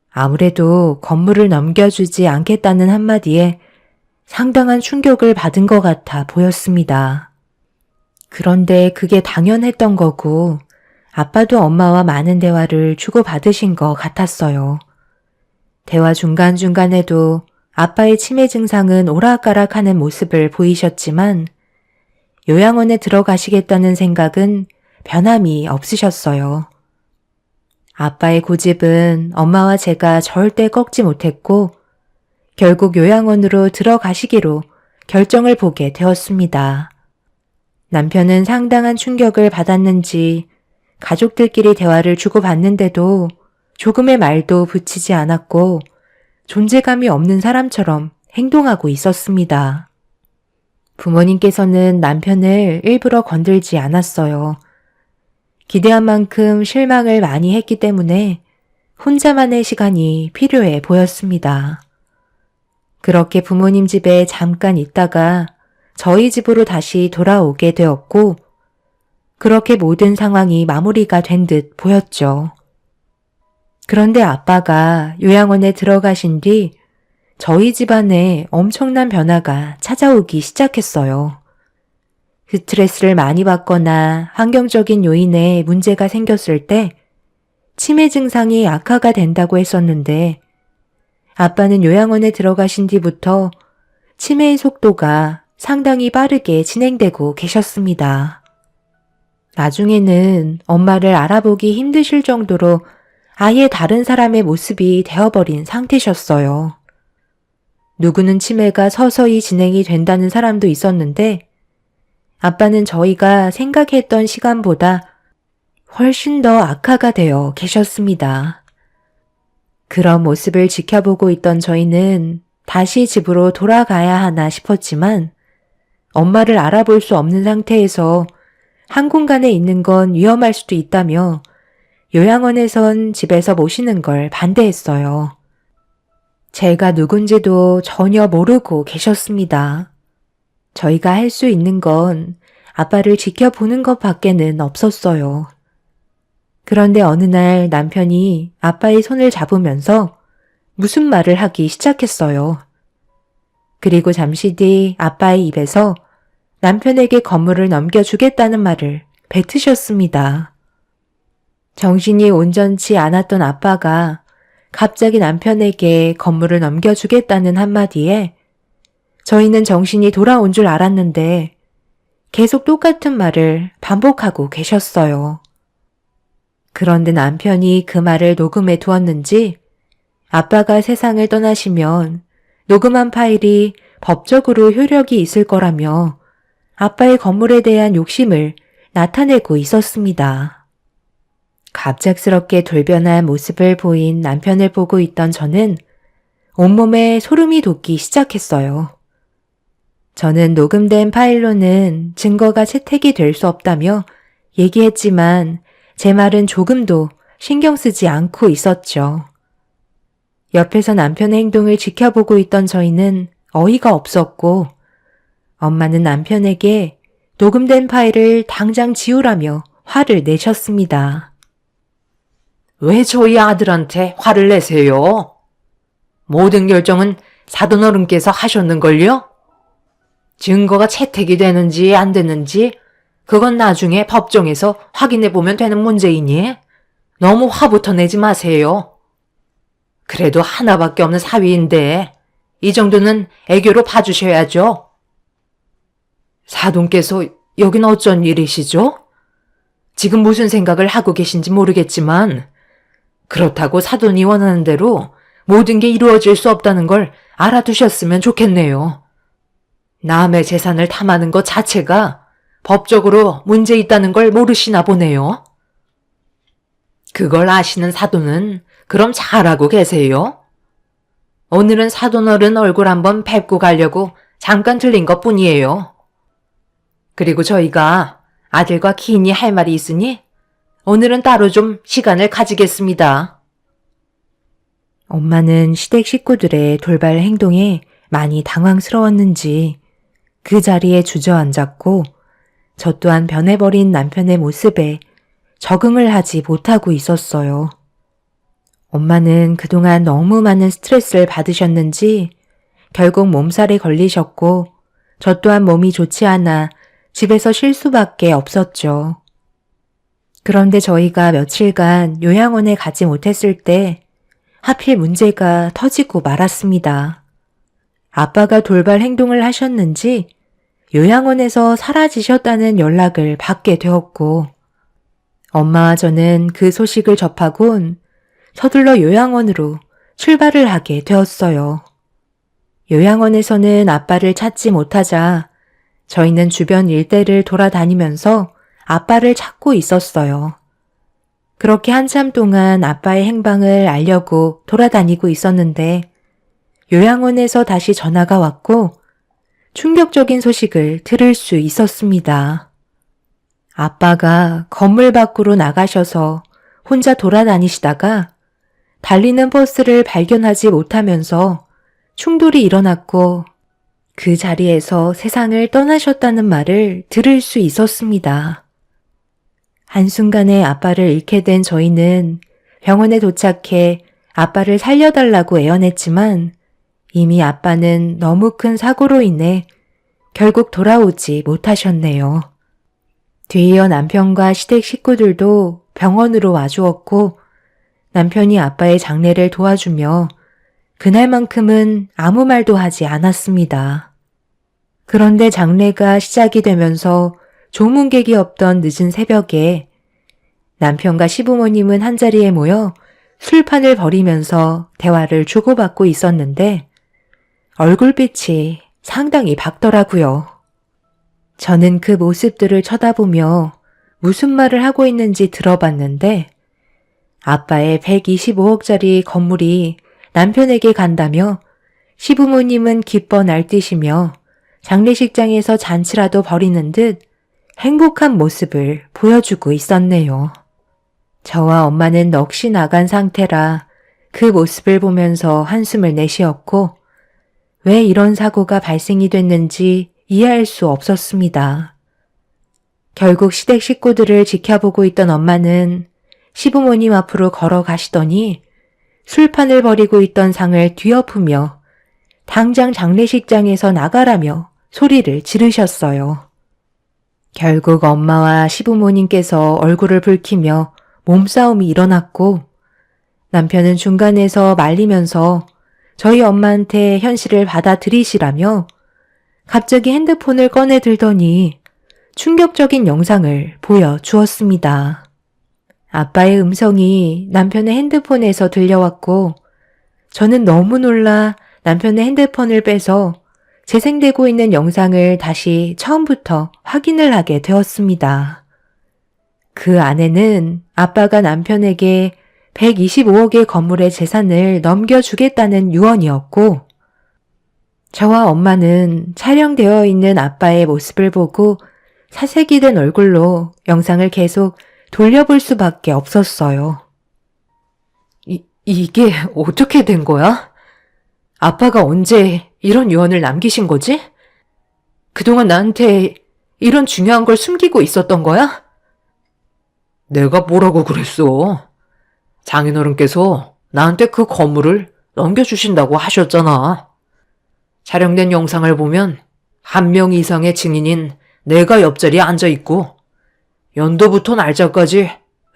아무래도 건물을 넘겨주지 않겠다는 한마디에 상당한 충격을 받은 것 같아 보였습니다. 그런데 그게 당연했던 거고, 아빠도 엄마와 많은 대화를 주고받으신 것 같았어요. 대화 중간중간에도 아빠의 치매 증상은 오락가락하는 모습을 보이셨지만 요양원에 들어가시겠다는 생각은 변함이 없으셨어요. 아빠의 고집은 엄마와 제가 절대 꺾지 못했고 결국 요양원으로 들어가시기로 결정을 보게 되었습니다. 남편은 상당한 충격을 받았는지 가족들끼리 대화를 주고받는데도 조금의 말도 붙이지 않았고 존재감이 없는 사람처럼 행동하고 있었습니다. 부모님께서는 남편을 일부러 건들지 않았어요. 기대한 만큼 실망을 많이 했기 때문에 혼자만의 시간이 필요해 보였습니다. 그렇게 부모님 집에 잠깐 있다가 저희 집으로 다시 돌아오게 되었고, 그렇게 모든 상황이 마무리가 된 듯 보였죠. 그런데 아빠가 요양원에 들어가신 뒤 저희 집안에 엄청난 변화가 찾아오기 시작했어요. 스트레스를 많이 받거나 환경적인 요인에 문제가 생겼을 때 치매 증상이 악화가 된다고 했었는데 아빠는 요양원에 들어가신 뒤부터 치매의 속도가 상당히 빠르게 진행되고 계셨습니다. 나중에는 엄마를 알아보기 힘드실 정도로 아예 다른 사람의 모습이 되어버린 상태셨어요. 누구는 치매가 서서히 진행이 된다는 사람도 있었는데 아빠는 저희가 생각했던 시간보다 훨씬 더 악화가 되어 계셨습니다. 그런 모습을 지켜보고 있던 저희는 다시 집으로 돌아가야 하나 싶었지만 엄마를 알아볼 수 없는 상태에서 한 공간에 있는 건 위험할 수도 있다며 요양원에선 집에서 모시는 걸 반대했어요. 제가 누군지도 전혀 모르고 계셨습니다. 저희가 할 수 있는 건 아빠를 지켜보는 것 밖에는 없었어요. 그런데 어느 날 남편이 아빠의 손을 잡으면서 무슨 말을 하기 시작했어요. 그리고 잠시 뒤 아빠의 입에서 남편에게 건물을 넘겨주겠다는 말을 뱉으셨습니다. 정신이 온전치 않았던 아빠가 갑자기 남편에게 건물을 넘겨주겠다는 한마디에 저희는 정신이 돌아온 줄 알았는데 계속 똑같은 말을 반복하고 계셨어요. 그런데 남편이 그 말을 녹음해 두었는지 아빠가 세상을 떠나시면 녹음한 파일이 법적으로 효력이 있을 거라며 아빠의 건물에 대한 욕심을 나타내고 있었습니다. 갑작스럽게 돌변한 모습을 보인 남편을 보고 있던 저는 온몸에 소름이 돋기 시작했어요. 저는 녹음된 파일로는 증거가 채택이 될 수 없다며 얘기했지만 제 말은 조금도 신경 쓰지 않고 있었죠. 옆에서 남편의 행동을 지켜보고 있던 저희는 어이가 없었고 엄마는 남편에게 녹음된 파일을 당장 지우라며 화를 내셨습니다. 왜 저희 아들한테 화를 내세요? 모든 결정은 사돈어른께서 하셨는걸요? 증거가 채택이 되는지 안 되는지 그건 나중에 법정에서 확인해보면 되는 문제이니 너무 화부터 내지 마세요. 그래도 하나밖에 없는 사위인데 이 정도는 애교로 봐주셔야죠. 사돈께서 여긴 어쩐 일이시죠? 지금 무슨 생각을 하고 계신지 모르겠지만 그렇다고 사돈이 원하는 대로 모든 게 이루어질 수 없다는 걸 알아두셨으면 좋겠네요. 남의 재산을 탐하는 것 자체가 법적으로 문제 있다는 걸 모르시나 보네요. 그걸 아시는 사돈은 그럼 잘하고 계세요? 오늘은 사돈어른 얼굴 한번 뵙고 가려고 잠깐 들린 것 뿐이에요. 그리고 저희가 아들과 긴히 할 말이 있으니 오늘은 따로 좀 시간을 가지겠습니다. 엄마는 시댁 식구들의 돌발 행동에 많이 당황스러웠는지 그 자리에 주저앉았고 저 또한 변해버린 남편의 모습에 적응을 하지 못하고 있었어요. 엄마는 그동안 너무 많은 스트레스를 받으셨는지 결국 몸살에 걸리셨고 저 또한 몸이 좋지 않아 집에서 쉴 수밖에 없었죠. 그런데 저희가 며칠간 요양원에 가지 못했을 때 하필 문제가 터지고 말았습니다. 아빠가 돌발 행동을 하셨는지 요양원에서 사라지셨다는 연락을 받게 되었고 엄마와 저는 그 소식을 접하곤 서둘러 요양원으로 출발을 하게 되었어요. 요양원에서는 아빠를 찾지 못하자 저희는 주변 일대를 돌아다니면서 아빠를 찾고 있었어요. 그렇게 한참 동안 아빠의 행방을 알려고 돌아다니고 있었는데 요양원에서 다시 전화가 왔고 충격적인 소식을 들을 수 있었습니다. 아빠가 건물 밖으로 나가셔서 혼자 돌아다니시다가 달리는 버스를 발견하지 못하면서 충돌이 일어났고 그 자리에서 세상을 떠나셨다는 말을 들을 수 있었습니다. 한순간에 아빠를 잃게 된 저희는 병원에 도착해 아빠를 살려달라고 애원했지만 이미 아빠는 너무 큰 사고로 인해 결국 돌아오지 못하셨네요. 뒤이어 남편과 시댁 식구들도 병원으로 와주었고 남편이 아빠의 장례를 도와주며 그날만큼은 아무 말도 하지 않았습니다. 그런데 장례가 시작이 되면서 조문객이 없던 늦은 새벽에 남편과 시부모님은 한자리에 모여 술판을 벌이면서 대화를 주고받고 있었는데 얼굴빛이 상당히 밝더라고요. 저는 그 모습들을 쳐다보며 무슨 말을 하고 있는지 들어봤는데 아빠의 125억짜리 건물이 남편에게 간다며 시부모님은 기뻐 날뛰시며 장례식장에서 잔치라도 벌이는 듯 행복한 모습을 보여주고 있었네요. 저와 엄마는 넋이 나간 상태라 그 모습을 보면서 한숨을 내쉬었고 왜 이런 사고가 발생이 됐는지 이해할 수 없었습니다. 결국 시댁 식구들을 지켜보고 있던 엄마는 시부모님 앞으로 걸어가시더니 술판을 벌이고 있던 상을 뒤엎으며 당장 장례식장에서 나가라며 소리를 지르셨어요. 결국 엄마와 시부모님께서 얼굴을 붉히며 몸싸움이 일어났고 남편은 중간에서 말리면서 저희 엄마한테 현실을 받아들이시라며 갑자기 핸드폰을 꺼내 들더니 충격적인 영상을 보여주었습니다. 아빠의 음성이 남편의 핸드폰에서 들려왔고 저는 너무 놀라 남편의 핸드폰을 빼서 재생되고 있는 영상을 다시 처음부터 확인을 하게 되었습니다. 그 안에는 아빠가 남편에게 125억의 건물의 재산을 넘겨주겠다는 유언이었고 저와 엄마는 촬영되어 있는 아빠의 모습을 보고 사색이 된 얼굴로 영상을 계속 돌려볼 수밖에 없었어요. 이게 어떻게 된 거야? 아빠가 언제 이런 유언을 남기신 거지? 그동안 나한테 이런 중요한 걸 숨기고 있었던 거야? 내가 뭐라고 그랬어? 장인어른께서 나한테 그 건물을 넘겨주신다고 하셨잖아. 촬영된 영상을 보면 1명 이상의 증인인 내가 옆자리에 앉아있고 연도부터 날짜까지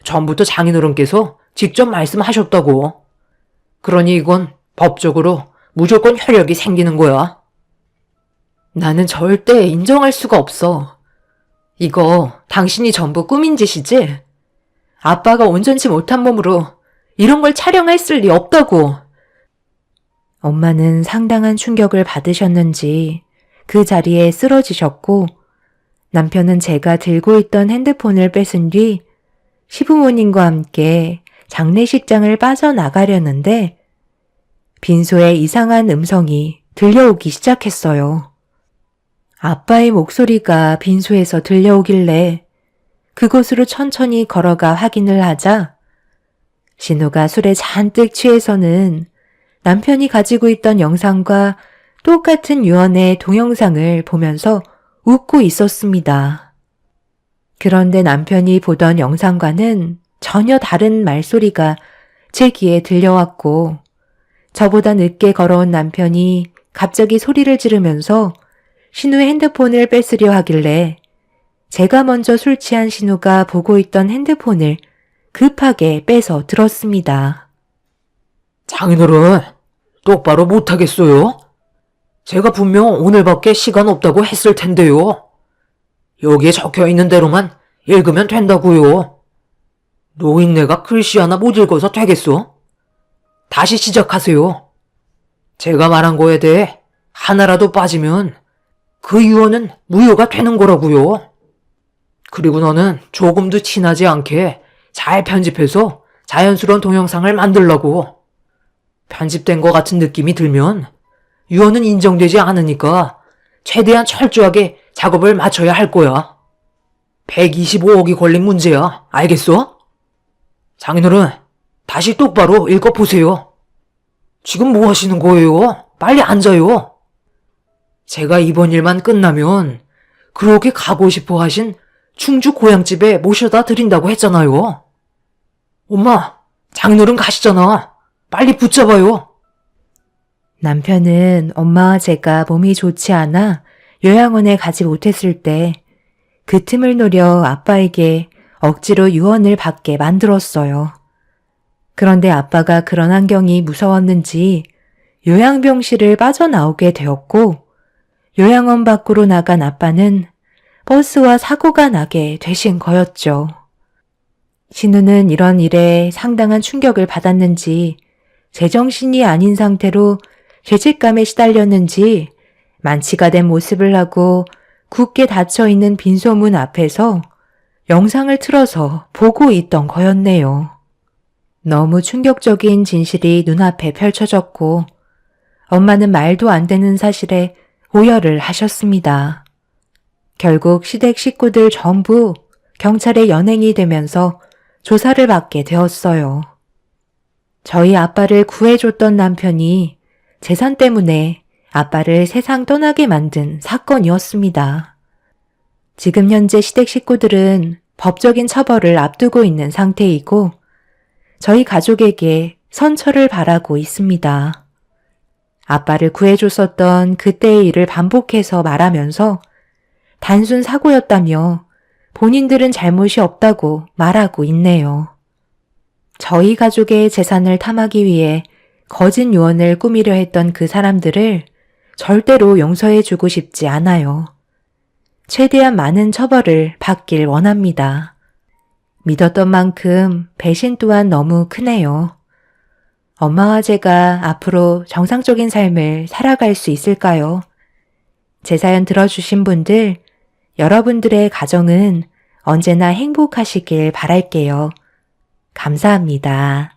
전부터 장인어른께서 직접 말씀하셨다고. 그러니 이건 법적으로 무조건 혈역이 생기는 거야. 나는 절대 인정할 수가 없어. 이거 당신이 전부 꾸민 짓이지? 아빠가 온전치 못한 몸으로 이런 걸 촬영했을 리 없다고. 엄마는 상당한 충격을 받으셨는지 그 자리에 쓰러지셨고 남편은 제가 들고 있던 핸드폰을 뺏은 뒤 시부모님과 함께 장례식장을 빠져나가려는데 빈소에 이상한 음성이 들려오기 시작했어요. 아빠의 목소리가 빈소에서 들려오길래 그곳으로 천천히 걸어가 확인을 하자 신우가 술에 잔뜩 취해서는 남편이 가지고 있던 영상과 똑같은 유언의 동영상을 보면서 웃고 있었습니다. 그런데 남편이 보던 영상과는 전혀 다른 말소리가 제 귀에 들려왔고 저보다 늦게 걸어온 남편이 갑자기 소리를 지르면서 신우의 핸드폰을 뺏으려 하길래 제가 먼저 술 취한 신우가 보고 있던 핸드폰을 급하게 빼서 들었습니다. 장인어른, 똑바로 못하겠어요? 제가 분명 오늘밖에 시간 없다고 했을 텐데요. 여기에 적혀있는 대로만 읽으면 된다고요. 노인네가 글씨 하나 못 읽어서 되겠어? 다시 시작하세요. 제가 말한 거에 대해 하나라도 빠지면 그 유언은 무효가 되는 거라고요. 그리고 너는 조금도 티나지 않게 잘 편집해서 자연스러운 동영상을 만들라고. 편집된 것 같은 느낌이 들면 유언은 인정되지 않으니까 최대한 철저하게 작업을 마쳐야 할 거야. 125억이 걸린 문제야. 알겠어? 장인어른, 다시 똑바로 읽어보세요. 지금 뭐 하시는 거예요? 빨리 앉아요. 제가 이번 일만 끝나면 그렇게 가고 싶어 하신 충주 고향집에 모셔다 드린다고 했잖아요. 엄마, 장인어른 가시잖아. 빨리 붙잡아요. 남편은 엄마와 제가 몸이 좋지 않아 요양원에 가지 못했을 때 그 틈을 노려 아빠에게 억지로 유언을 받게 만들었어요. 그런데 아빠가 그런 환경이 무서웠는지 요양병실을 빠져나오게 되었고 요양원 밖으로 나간 아빠는 버스와 사고가 나게 되신 거였죠. 신우는 이런 일에 상당한 충격을 받았는지 제정신이 아닌 상태로 죄책감에 시달렸는지 만취가 된 모습을 하고 굳게 닫혀있는 빈소문 앞에서 영상을 틀어서 보고 있던 거였네요. 너무 충격적인 진실이 눈앞에 펼쳐졌고 엄마는 말도 안 되는 사실에 오열을 하셨습니다. 결국 시댁 식구들 전부 경찰에 연행이 되면서 조사를 받게 되었어요. 저희 아빠를 구해줬던 남편이 재산 때문에 아빠를 세상 떠나게 만든 사건이었습니다. 지금 현재 시댁 식구들은 법적인 처벌을 앞두고 있는 상태이고 저희 가족에게 선처를 바라고 있습니다. 아빠를 구해줬었던 그때의 일을 반복해서 말하면서 단순 사고였다며 본인들은 잘못이 없다고 말하고 있네요. 저희 가족의 재산을 탐하기 위해 거짓 유언을 꾸미려 했던 그 사람들을 절대로 용서해주고 싶지 않아요. 최대한 많은 처벌을 받길 원합니다. 믿었던 만큼 배신 또한 너무 크네요. 엄마와 제가 앞으로 정상적인 삶을 살아갈 수 있을까요? 제 사연 들어주신 분들, 여러분들의 가정은 언제나 행복하시길 바랄게요. 감사합니다.